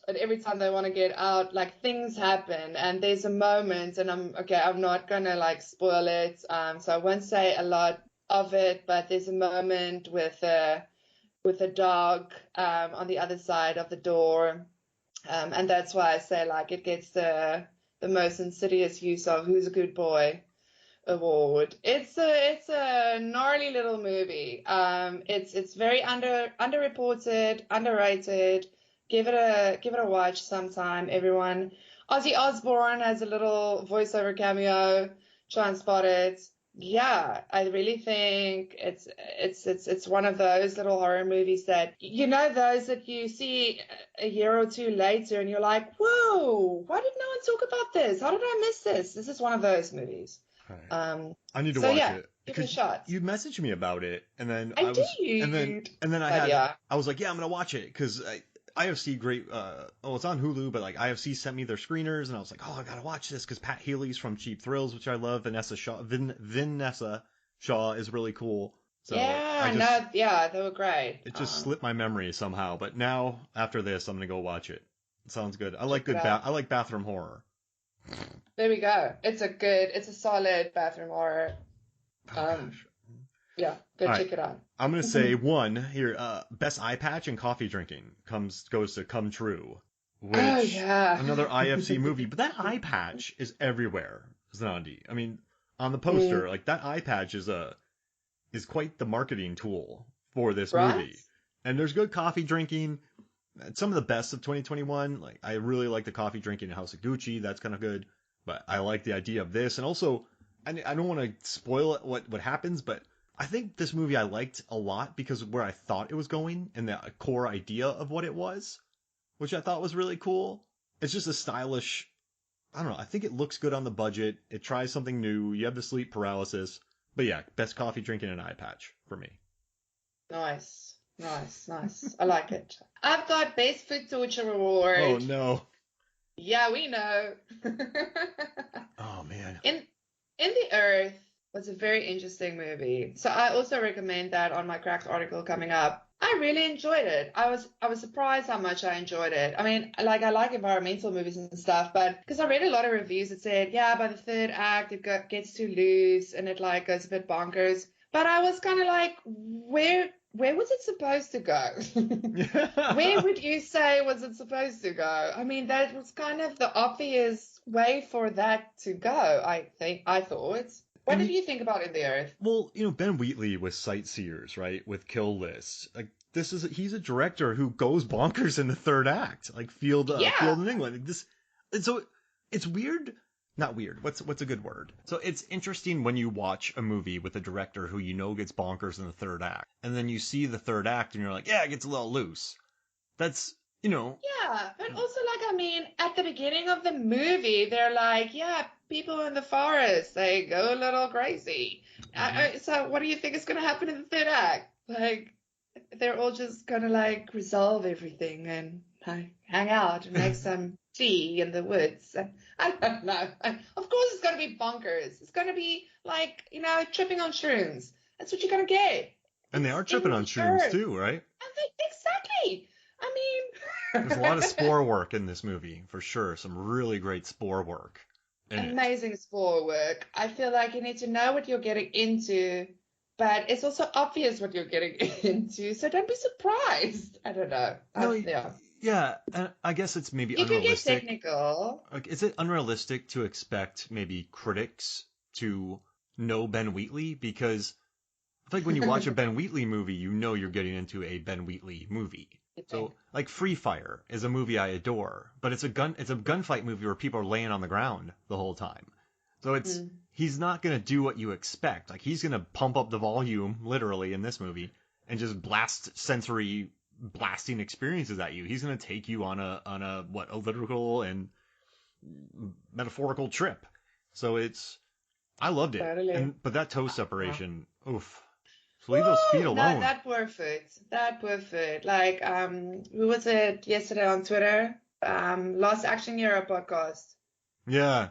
every time they want to get out, like things happen, and there's a moment, and I'm not gonna like spoil it, so I won't say a lot of it, but there's a moment with a dog on the other side of the door, and that's why I say like it gets the most insidious use of "Who's a Good Boy" award. It's a gnarly little movie. It's very underreported, underrated. Give it a watch sometime, everyone. Ozzy Osbourne has a little voiceover cameo. Try and spot it. Yeah, I really think it's one of those little horror movies that those that you see a year or two later and you're like, whoa, why did no one talk about this? How did I miss this? This is one of those movies. Right. I need to So watch yeah, it give it a because shot. you messaged me about it, and then I I was, did. and then But yeah. I was like, yeah, I'm gonna watch it because IFC great. It's on Hulu, but like IFC sent me their screeners, and I was like, oh, I gotta watch this because Pat Healy's from Cheap Thrills, which I love. Vanessa Shaw is really cool. So Yeah, they were great. It just slipped my memory somehow, but now after this, I'm gonna go watch it. It sounds good. I like check it out. I like bathroom horror. There we go. It's a solid bathroom horror. Oh, gosh. Yeah, go All check right. it out. I'm gonna say one here. Best eye patch and coffee drinking goes to Come True, Oh which yeah. another IFC movie. But that eye patch is everywhere, Zanandi. I mean, on the poster, like that eye patch is quite the marketing tool for this Right? movie. And there's good coffee drinking. Some of the best of 2021. Like I really like the coffee drinking in House of Gucci. That's kind of good. But I like the idea of this, and also I don't want to spoil it, what happens, but I think this movie I liked a lot because of where I thought it was going and the core idea of what it was, which I thought was really cool. It's just a stylish. I don't know. I think it looks good on the budget. It tries something new. You have the sleep paralysis, but yeah, best coffee drinking and eye patch for me. Nice. I like it. I've got Best Food Torture Oh Award. no. Yeah, we know. Oh man. In the Earth was a very interesting movie. So I also recommend that on my Cracked article coming up. I really enjoyed it. I was surprised how much I enjoyed it. I mean, like I like environmental movies and stuff, but because I read a lot of reviews that said, yeah, by the third act it gets too loose and it like goes a bit bonkers. But I was kind of like, where was it supposed to go? Where would you say was it supposed to go? I mean, that was kind of the obvious way for that to go, I thought. What did you think about In the Earth? Well, Ben Wheatley with Sightseers, right? With Kill List. Like he's a director who goes bonkers in the third act, like Field Yeah. in England. And so it's weird, not weird. What's a good word? So it's interesting when you watch a movie with a director who gets bonkers in the third act, and then you see the third act and you're like, yeah, it gets a little loose. That's Yeah, but also like I mean, at the beginning of the movie, they're like, yeah, people in the forest, they go a little crazy. mhm. So what do you think is going to happen in the third act? Like they're all just gonna like resolve everything and like hang out and make some tea in the woods. I don't know. Of course, it's gonna be bonkers. It's gonna be like tripping on shrooms. That's what you're gonna get. And they It's are tripping in on the shrooms earth. too, right? Exactly. I There's a lot of mean, spore work in this movie, for sure. Some really great spore work in it. amazing sport work. I feel like you need to know what you're getting into, but it's also obvious what you're getting into, so don't be surprised. I don't know. No, Yeah. yeah, and I guess it's maybe You can get unrealistic. technical. Like, is it unrealistic to expect maybe critics to know Ben Wheatley? Because I feel like when you watch a Ben Wheatley movie, you know you're getting into a Ben Wheatley movie. So, Depends. like Free Fire is a movie I adore, but it's a gunfight movie where people are laying on the ground the whole time. So Mm. he's not gonna do what you expect. Like he's gonna pump up the volume literally in this movie and just blast sensory blasting experiences at you. He's gonna take you on a literal and metaphorical trip. So I loved it. Totally. But that toe Wow. separation, oof. So leave those feet Woo! No, alone. that worth it. That worth it. Like, who was it yesterday on Twitter? Last Action Hero podcast. Yeah.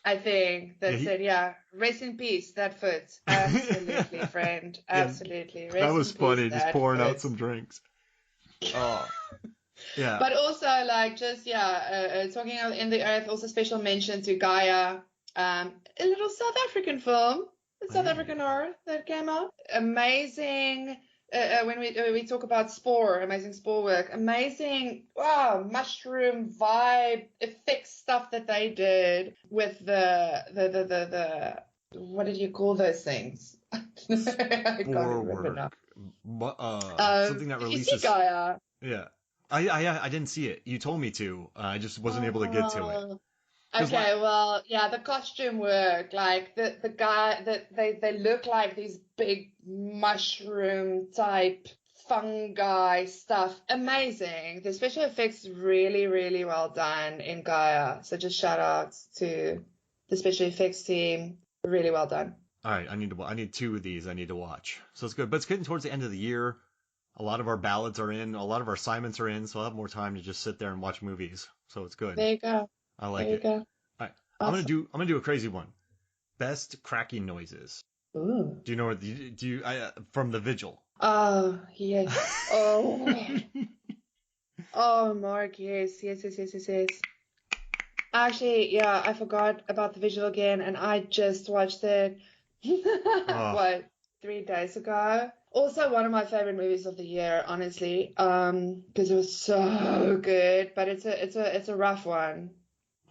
I think Yeah, that said, yeah, rest in peace. That fits. Absolutely, friend. yeah, Absolutely. that Rest was in peace. funny, just That pouring out fits. some drinks. Oh, yeah. But also, like, just yeah, talking of in the earth. Also, special mention to Gaia, a little South African film, a South Hey. African horror that came out. Amazing. When we talk about spore, amazing spore work, amazing. Wow, mushroom vibe effects stuff that they did with the what did you call those things? I can't Spore remember now. work. Something that Did you see releases. Gaia? Yeah. I didn't see it. You told me to. I just wasn't able to get to it. Oh. Cause Okay, well, yeah, the costume work, like the guy that they look like these big mushroom type fungi stuff. Amazing. The special effects really, really well done in Gaia. So just shout out to the special effects team. Really well done. all right, I need two of these I need to watch. So it's good. But it's getting towards the end of the year. A lot of our ballads are in, a lot of our assignments are in, so I'll have more time to just sit there and watch movies. So it's good. There you go. I like There you it. go. All right. Awesome. I'm gonna do a crazy one. Best cracking noises. Ooh. Do you know what do you from the Vigil? Oh, yes. Oh, oh, Mark, yes, yes, yes, yes, yes, yes. Actually, yeah, I forgot about the visual again, and I just watched it, Oh, what, 3 days ago. Also, one of my favorite movies of the year, honestly, because it was so good, but it's a rough one.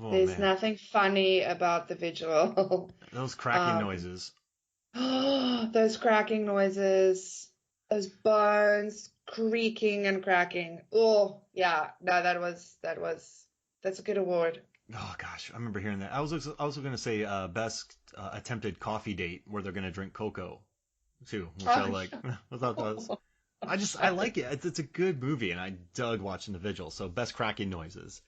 oh There's man. nothing funny about the visual. Those cracking Um, noises. those cracking noises, those bones creaking and cracking. Oh, yeah, no, that's a good award. Oh gosh, I remember hearing that. I was also gonna say best attempted coffee date where they're gonna drink cocoa too, which I Oh, like. I thought that was. I'm I sorry. like it. It's a good movie, and I dug watching The Vigil. So best cracking noises.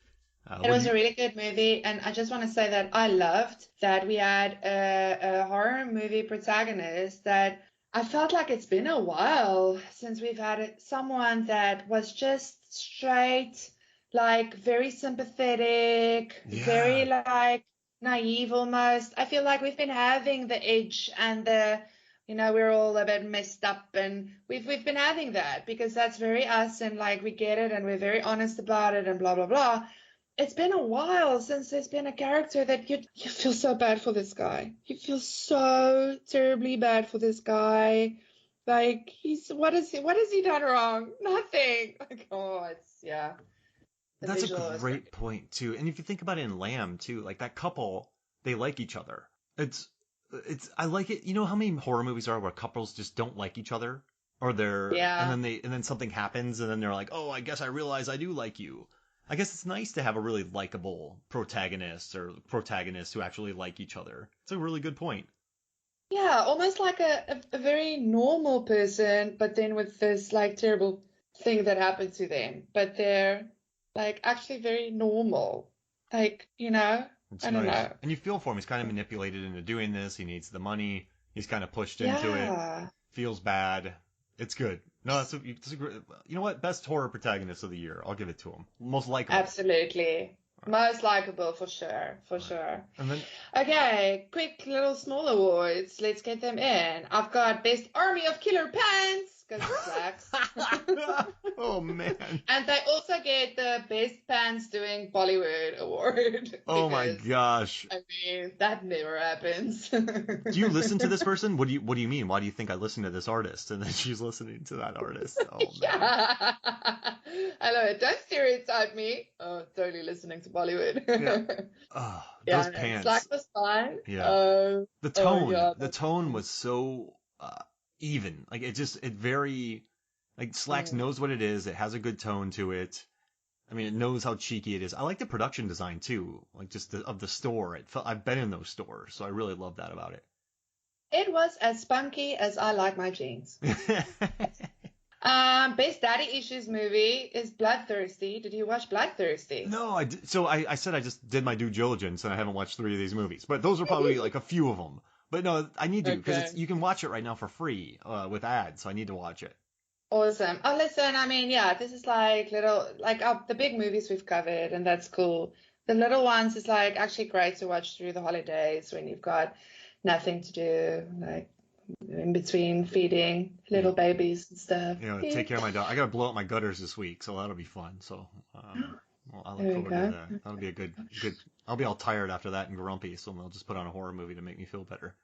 It What do was you? a really good movie, and I just want to say that I loved that we had a horror movie protagonist that I felt like it's been a while since we've had someone that was just straight, like very sympathetic, very Yeah, like naive almost. I feel like we've been having the edge and we're all a bit messed up, and we've been having that because that's very us, and like we get it, and we're very honest about it, and blah blah blah. It's been a while since there's been a character that you feel so bad for this guy. You feel so terribly bad for this guy. Like he's what has he done wrong? Nothing. Like oh, it's yeah. The that's a visual is great. great point too. And if you think about it in Lamb too, like that couple, they like each other. It's I like it. You know how many horror movies are where couples just don't like each other? or they're Yeah. and then something happens and then they're like, oh, I guess I realize I do like you. I guess it's nice to have a really likable protagonist or protagonists who actually like each other. It's a really good point. Yeah, almost like a very normal person, but then with this like terrible thing that happened to them. But they're like actually very normal. Like, It's I don't nice. know. And you feel for him. He's kind of manipulated into doing this. He needs the money. He's kind of pushed into it. Yeah, Feels bad. It's good. No, that's a great, you know what? Best horror protagonist of the year. I'll give it to him. Most likable. absolutely. All Most likable for sure, for right. sure. And then Okay, quick little small awards. Let's get them in. I've got Best Army of Killer Pants, because it slacks. oh man. And they also get the Best Pants Doing Bollywood award, Oh my because, gosh. I mean, that never happens. Do you listen to this person? What do you mean? Why do you think I listen to this artist? And then she's listening to that artist. Oh man. Yeah. I love it. Don't stereotype me. Oh, totally listening to Bollywood. Yeah. Oh, Yeah, those no, pants. Slack was fine. Yeah. The Oh tone, yeah, the tone was so even. Like it very like Slacks mm. knows what it is. It has a good tone to it. I mean, it knows how cheeky it is. I like the production design too, like just of the store. I've been in those stores, so I really love that about It was as spunky as I like my jeans. it. Best Daddy Issues movie is Bloodthirsty. Did you watch Bloodthirsty? No, so I said I just did my due diligence and I haven't watched 3 of these movies, but those are probably like a few of them. But no, I need to because Okay. you can watch it right now for free with ads, so I need to watch it. Awesome. Oh, listen, I mean, yeah, this is like little, like the big movies we've covered, and that's cool. The little ones is like actually great to watch through the holidays when you've got nothing to do, like in between feeding Yeah. little babies and stuff. Take care of my dog. I gotta blow up my gutters this week, so that'll be fun. So, well, I look There we forward to go. that. That'll be a good. I'll be all tired after that and grumpy, so I'll just put on a horror movie to make me feel better.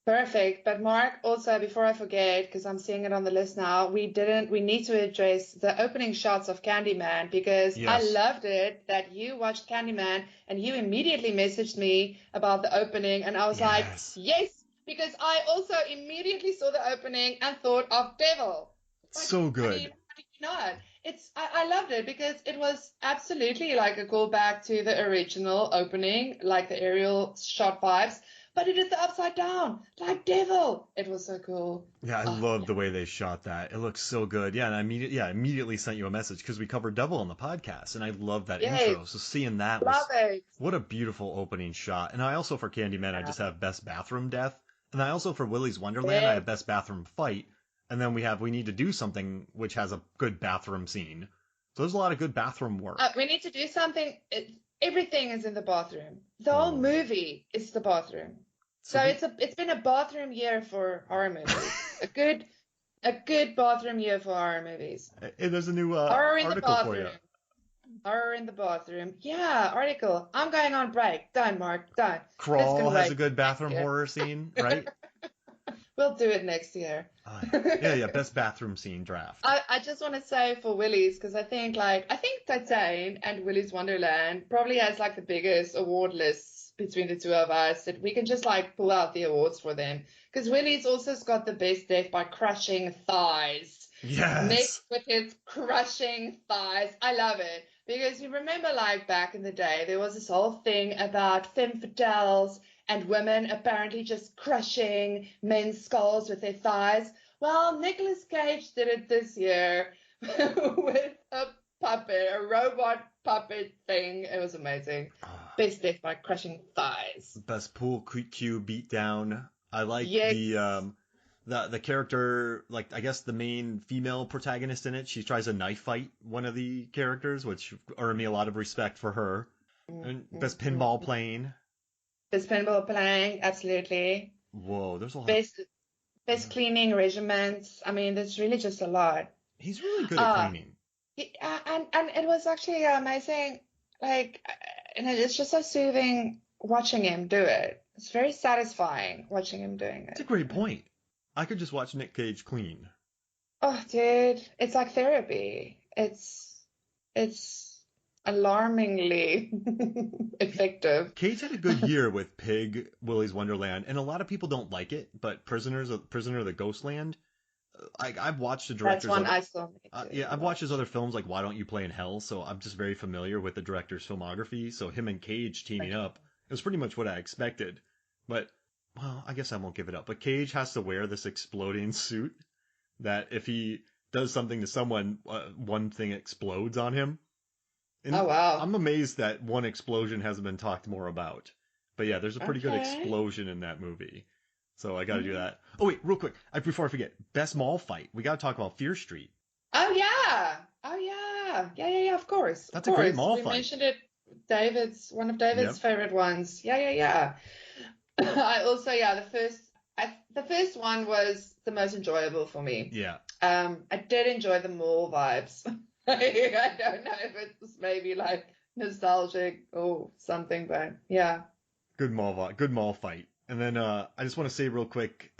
Perfect. But Mark, also before I forget, because I'm seeing it on the list now, we need to address the opening shots of Candyman, because I Yes. loved it that you watched Candyman and you immediately messaged me about the opening, and I was like, Yes. yes, because I also immediately saw the opening and thought of Devil. Like, So I good. mean, how did you not? I loved it because it was absolutely like a callback to the original opening, like the aerial shot vibes, but it did the upside down, like Devil. It was so cool. Yeah, I Oh, love the way they shot that. It looks so good. Yeah, and I immediately sent you a message because we covered Devil on the podcast, and I love that yes, intro. So seeing that love was it. what a beautiful opening shot. And I also for Candyman, I Yeah. just have best bathroom death, and I also for Willy's Wonderland, I Yes. have best bathroom fight, and then we need to do something which has a good bathroom scene. So there's a lot of good bathroom work. We need to do something. Everything is in the bathroom. The whole Oh, movie is the bathroom. so So we it's been a bathroom year for horror movies. A good bathroom year for horror movies. there's a new Horror in the article for you. bathroom. Horror in the bathroom. Yeah, article. I'm going on break. Done, Mark. Done. This Crawl can has wait a good next bathroom year. horror scene, right? We'll do it next year. Yeah, best bathroom scene draft. I just want to say for Willy's, because I think Titane and Willy's Wonderland probably has like the biggest award lists between the two of us, that we can just like pull out the awards for them. Because Willy's also got the best death by crushing thighs. Yes. Next with his crushing thighs. I love it. Because you remember, like back in the day, there was this whole thing about femme fatales and women apparently just crushing men's skulls with their thighs. Well, Nicolas Cage did it this year with a puppet, a robot puppet thing. It was amazing. Best death by crushing thighs. Best pool cue beatdown. I like Yes. the character, like I guess the main female protagonist in it. She tries a knife fight one of the characters, which earned me a lot of respect for her. And best pinball playing. Best pinball playing, absolutely. Whoa, there's a lot. Best cleaning regiments. I mean, there's really just a lot. He's really good at cleaning. And it was actually amazing. Like, and it's just so soothing watching him do it. It's very satisfying watching him doing It's it. a great point. I could just watch Nick Cage clean. Oh, dude, it's like therapy. It's alarmingly effective. Cage had a good year with Pig, Willy's Wonderland, and a lot of people don't like it, but Prisoner of the Ghostland, I've watched the That's director's one other, I still need yeah, to I've watched his watch. other films like Why Don't You Play in Hell, so I'm just very familiar with the director's filmography. So him and Cage teaming Okay. up, it was pretty much what I expected. But well, I guess I won't give it up. But Cage has to wear this exploding suit that if he does something to someone, one thing explodes on him. Oh And wow. I'm amazed that one explosion hasn't been talked more about. But yeah, there's a pretty good Okay. explosion in that movie. So I got to do Mhm. that. Oh wait, real quick, before I forget, best mall fight. We got to talk about Fear Street. Oh yeah. Oh yeah. Yeah, yeah, yeah, of course. Of That's a great course. mall We fight. mentioned it. David's one of David's Yep. favorite ones. Yeah, yeah, yeah. I also, yeah, the first one was the most enjoyable for me. Yeah. I did enjoy the mall vibes. I don't know if it's maybe like nostalgic or something, but yeah. Good mall fight. And then I just want to say real quick,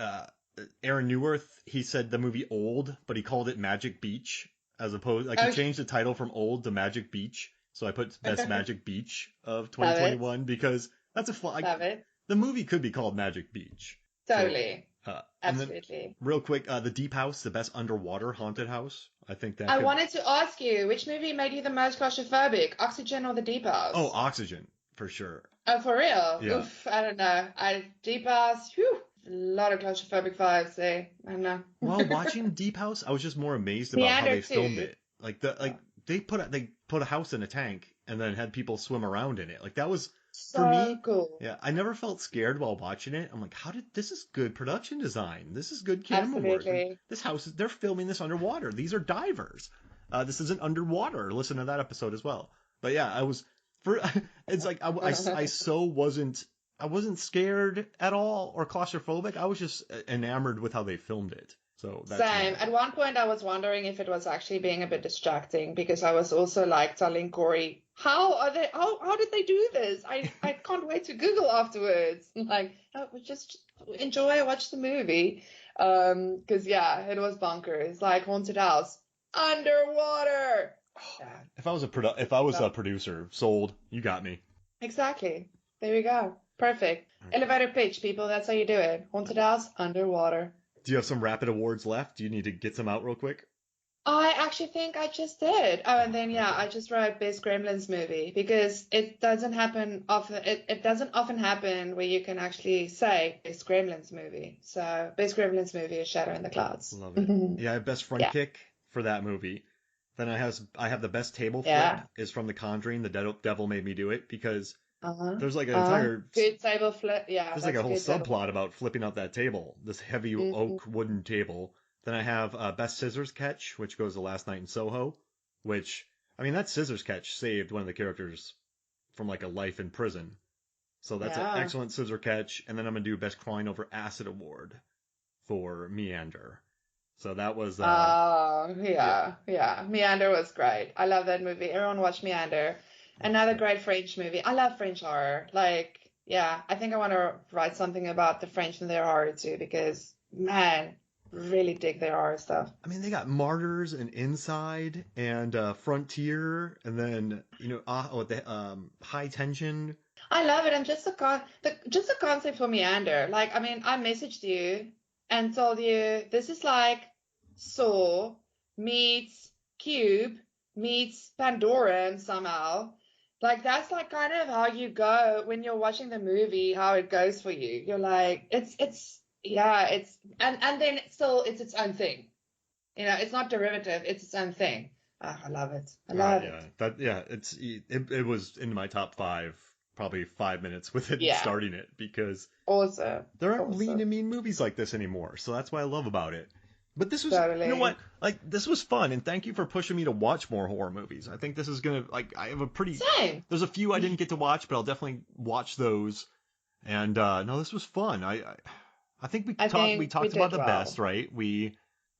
Aaron Newworth, he said the movie Old, but he called it Magic Beach as opposed like he Okay. changed the title from Old to Magic Beach. So I put Best Magic Beach of Love it. 2021 because that's a fun, like Love it. the movie could be called Magic Beach. So Totally. and then Absolutely. real quick, the Deep House, the best underwater haunted house. I think that I could. wanted to ask you, which movie made you the most claustrophobic? Oxygen or The Deep Oh, House? Oxygen for sure. Oh, for real? Yeah. Oof, I don't know. Deep House, whew, a lot of claustrophobic vibes there. I don't know. While watching Deep House, I was just more amazed about how Meander they filmed too. it. Like they put a house in a tank and then had people swim around in it. Like that was for So me. cool. Yeah, I never felt scared while watching it. I'm like, how did this is good production design. This is good camera work. Like Absolutely. this house is they're filming this underwater. These are divers. This isn't underwater. Listen to that episode as well. But yeah, I was for it's like I so wasn't I wasn't scared at all or claustrophobic. I was just enamored with how they filmed it. So that's Same. why. At one point, I was wondering if it was actually being a bit distracting because I was also like telling Corey, how did they do this? I can't wait to Google afterwards. Like, oh, just enjoy, watch the movie. 'Cause yeah, it was bonkers. Like Haunted House, underwater. Yeah. If I was a So, producer, sold. You got me. exactly. There we go. Perfect. Elevator pitch, people. That's how you do it. Haunted House, underwater. Do you have some rapid awards left? Do you need to get some out real quick? I actually think I just did. Oh, and then yeah, Okay. I just wrote Best Gremlins movie because it doesn't happen often. It doesn't often happen where you can actually say Best Gremlins movie. So Best Gremlins movie is Shadow in the Clouds. Love it. Yeah, I have best front Yeah, kick for that movie. Then I have the best table flip yeah. is from The Conjuring. The devil made me do it because Uh-huh. there's like an entire Good table flip. Yeah, there's like that's a a whole good table subplot flip. about flipping out that table, this heavy Hmm. oak wooden table. Then I have best scissors catch, which goes to Last Night in Soho, which I mean that scissors catch saved one of the characters from like a life in prison. So that's an Yeah. excellent scissor catch. And then I'm gonna do best crying over acid award for Meander. So that was Oh, yeah. yeah, yeah. Meander was great. I love that movie. Everyone watch Meander. Another great French movie. I love French horror. Like, yeah, I think I want to write something about the French and their horror too, because man, really dig their horror stuff. I mean, they got Martyrs and Inside and Frontier, and then the High Tension. I love it, and just just the concept for Meander. Like, I mean, I messaged you and told you this is like Saw meets Cube meets Pandoran somehow. Like that's like kind of how you go when you're watching the movie, how it goes for you. You're like, it's yeah, it's and then it's its own thing. You know, it's not derivative, it's its own thing. Ah, I love it. I love it. It was in my top five, probably 5 minutes within Yeah, starting it because awesome, there aren't lean awesome, and mean movies like this anymore. So that's what I love about it. But this was, you know what? totally. Like this was fun, and thank you for pushing me to watch more horror movies. I think this is gonna like I have a pretty. Same. There's a few I didn't get to watch, but I'll definitely watch those. And no, this was fun. I think I we think we talked about did the best, well. right? We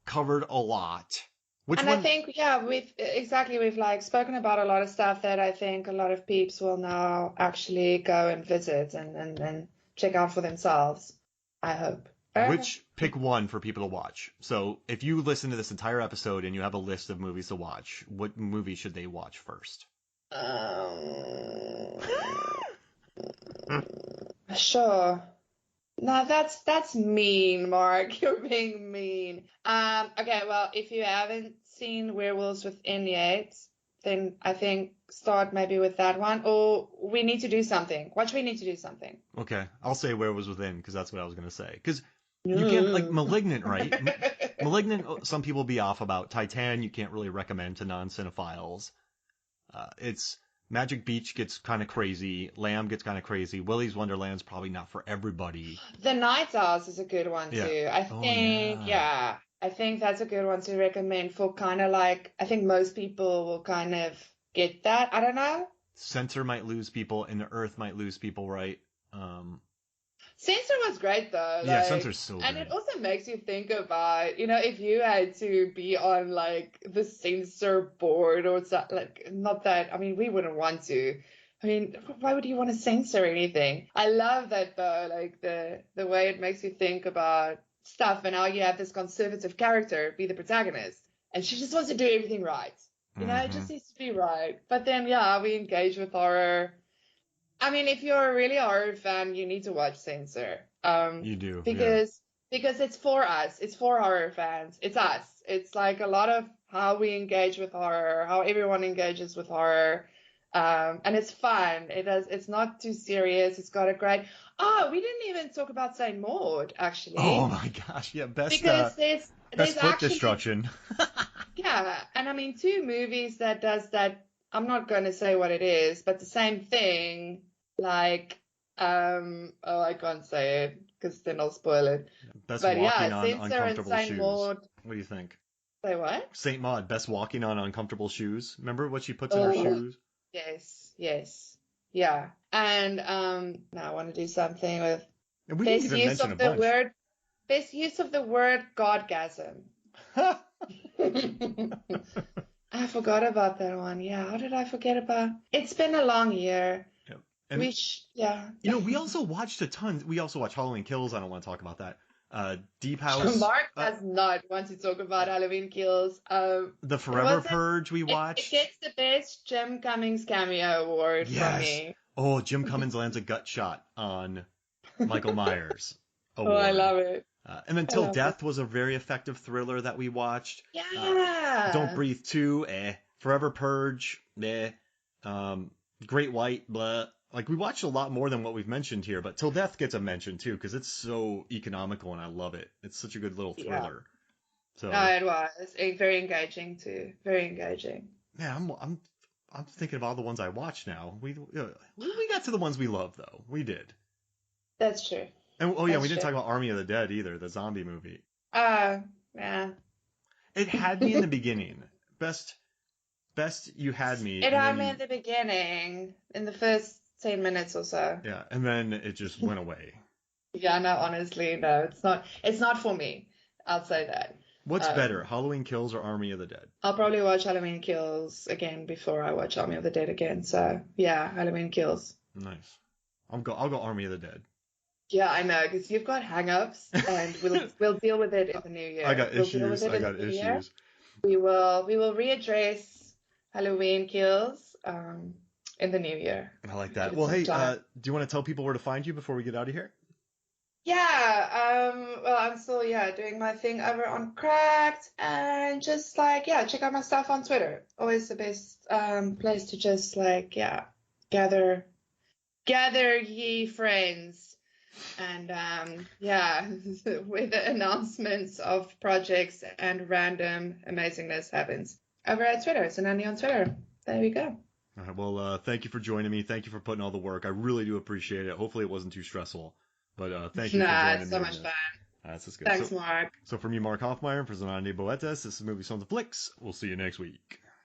covered a lot. Which And I one? think, yeah, we've like spoken about a lot of stuff that I think a lot of peeps will now actually go and visit and check out for themselves. I hope. Which pick one for people to watch. So if you listen to this entire episode and you have a list of movies to watch, what movie should they watch first? Um, sure. No, that's mean, Mark. You're being mean. Okay, well, if you haven't seen Werewolves Within yet, then I think start maybe with that one. Or We Need to Do Something. Watch We Need to Do Something. Okay, I'll say Where Was Within because that's what I was gonna say. Because you can't like Mm. Malignant, right? Malignant. Some people be off about Titan. You can't really recommend to non-cinephiles. It's Magic Beach gets kind of crazy. Lamb gets kind of crazy. Willy's Wonderland's probably not for everybody. The Night Owls is a good one Yeah. too. I Oh think, yeah. yeah, I think that's a good one to recommend for kind of like, I think most people will kind of get that. I don't know. Censor might lose people, and the Earth might lose people, right? Um, Censor was great though, yeah, like, Censor's so and it good. also makes you think about, if you had to be on like the censor board or something, like, not that, I mean, we wouldn't want to. I mean, why would you want to censor anything? I love that though, like the way it makes you think about stuff, and how you have this conservative character be the protagonist, and she just wants to do everything right. It Hmm. just needs to be right. But then, yeah, we engage with horror. I mean, if you're a really horror fan, you need to watch Censor. You do, yeah. Because it's for us. It's for horror fans. It's us. It's like a lot of how we engage with horror, how everyone engages with horror. And it's fun. It's not too serious. It's got a great. Oh, we didn't even talk about Saint Maud, Oh actually, my gosh, yeah, best because best there's foot actually, destruction. yeah, and I mean, two movies that does that. I'm not going to say what it is, but the same thing. Like, oh, I can't say it because then I'll spoil it. Best But walking yeah, on Censor and uncomfortable Saint shoes. Maud. What do you think? Say what? Saint Maud, best walking on uncomfortable shoes. Remember what she puts in her Oh, shoes? yes, yes, yeah. And now I want to do something with And we didn't best even use mention a of the bunch. word, best use of the word Godgasm. I forgot about that one. Yeah, how did I forget about? It's been a long year. Yep. And Yeah. we also watched a ton. We also watched Halloween Kills. I don't want to talk about that. Deep House, Mark does not want to talk about Halloween Kills. The What Forever was it? Purge we It watched. gets the best Jim Cummings cameo award from Yes. me. Oh, Jim Cummins lands a gut shot on Michael Myers Oh, I award. love it. And then I Till love it. Death was a very effective thriller that we watched. Don't Yeah. Breathe 2, eh. Forever Purge, eh. Um, Great White, blah. Like, we watched a lot more than what we've mentioned here, but Till Death gets a mention too, because it's so economical and I love it. It's such a good little Yeah. thriller. No, So, it was. Very engaging too. Very engaging. yeah, I'm thinking of all the ones I watched now. We got to the ones we love though. We did. That's true. And oh yeah, we That's didn't true. talk about Army of the Dead either, the zombie movie. Yeah. It had me in the beginning. Best you had me, It and had then me you at the beginning, in the first 10 minutes or so. yeah, and then it just went away. Yeah, no, honestly, no, it's not. It's not for me. I'll say that. What's better, Um, Halloween Kills or Army of the Dead? I'll probably watch Halloween Kills again before I watch Army of the Dead again. So yeah, Halloween Kills. Nice. I'll go Army of the Dead. Yeah, I know, because you've got hang-ups, and we'll deal with it in the new I year. got We'll deal with issues. it I in the got new year. issues. We will readdress Halloween Kills in the new year. I like Give that. it Well, some hey, time. do you want to tell people where to find you before we get out of here? Yeah, well, I'm still, doing my thing over on Cracked, and just like, check out my stuff on Twitter. Always the best place to just like, gather ye friends, and with the announcements of projects and random amazingness happens over at Twitter. So Nandi on Twitter. There we go. All right, well, thank you for joining me. Thank you for putting all the work. I really do appreciate it. Hopefully, it wasn't too stressful, but thank you for Nah, joining it's me so in much this. fun. This is good. Thanks, Mark. So for me, Mark Hoffmeyer, and for Zanandi Boetas, this is Movie Songs and Flicks. We'll see you next week.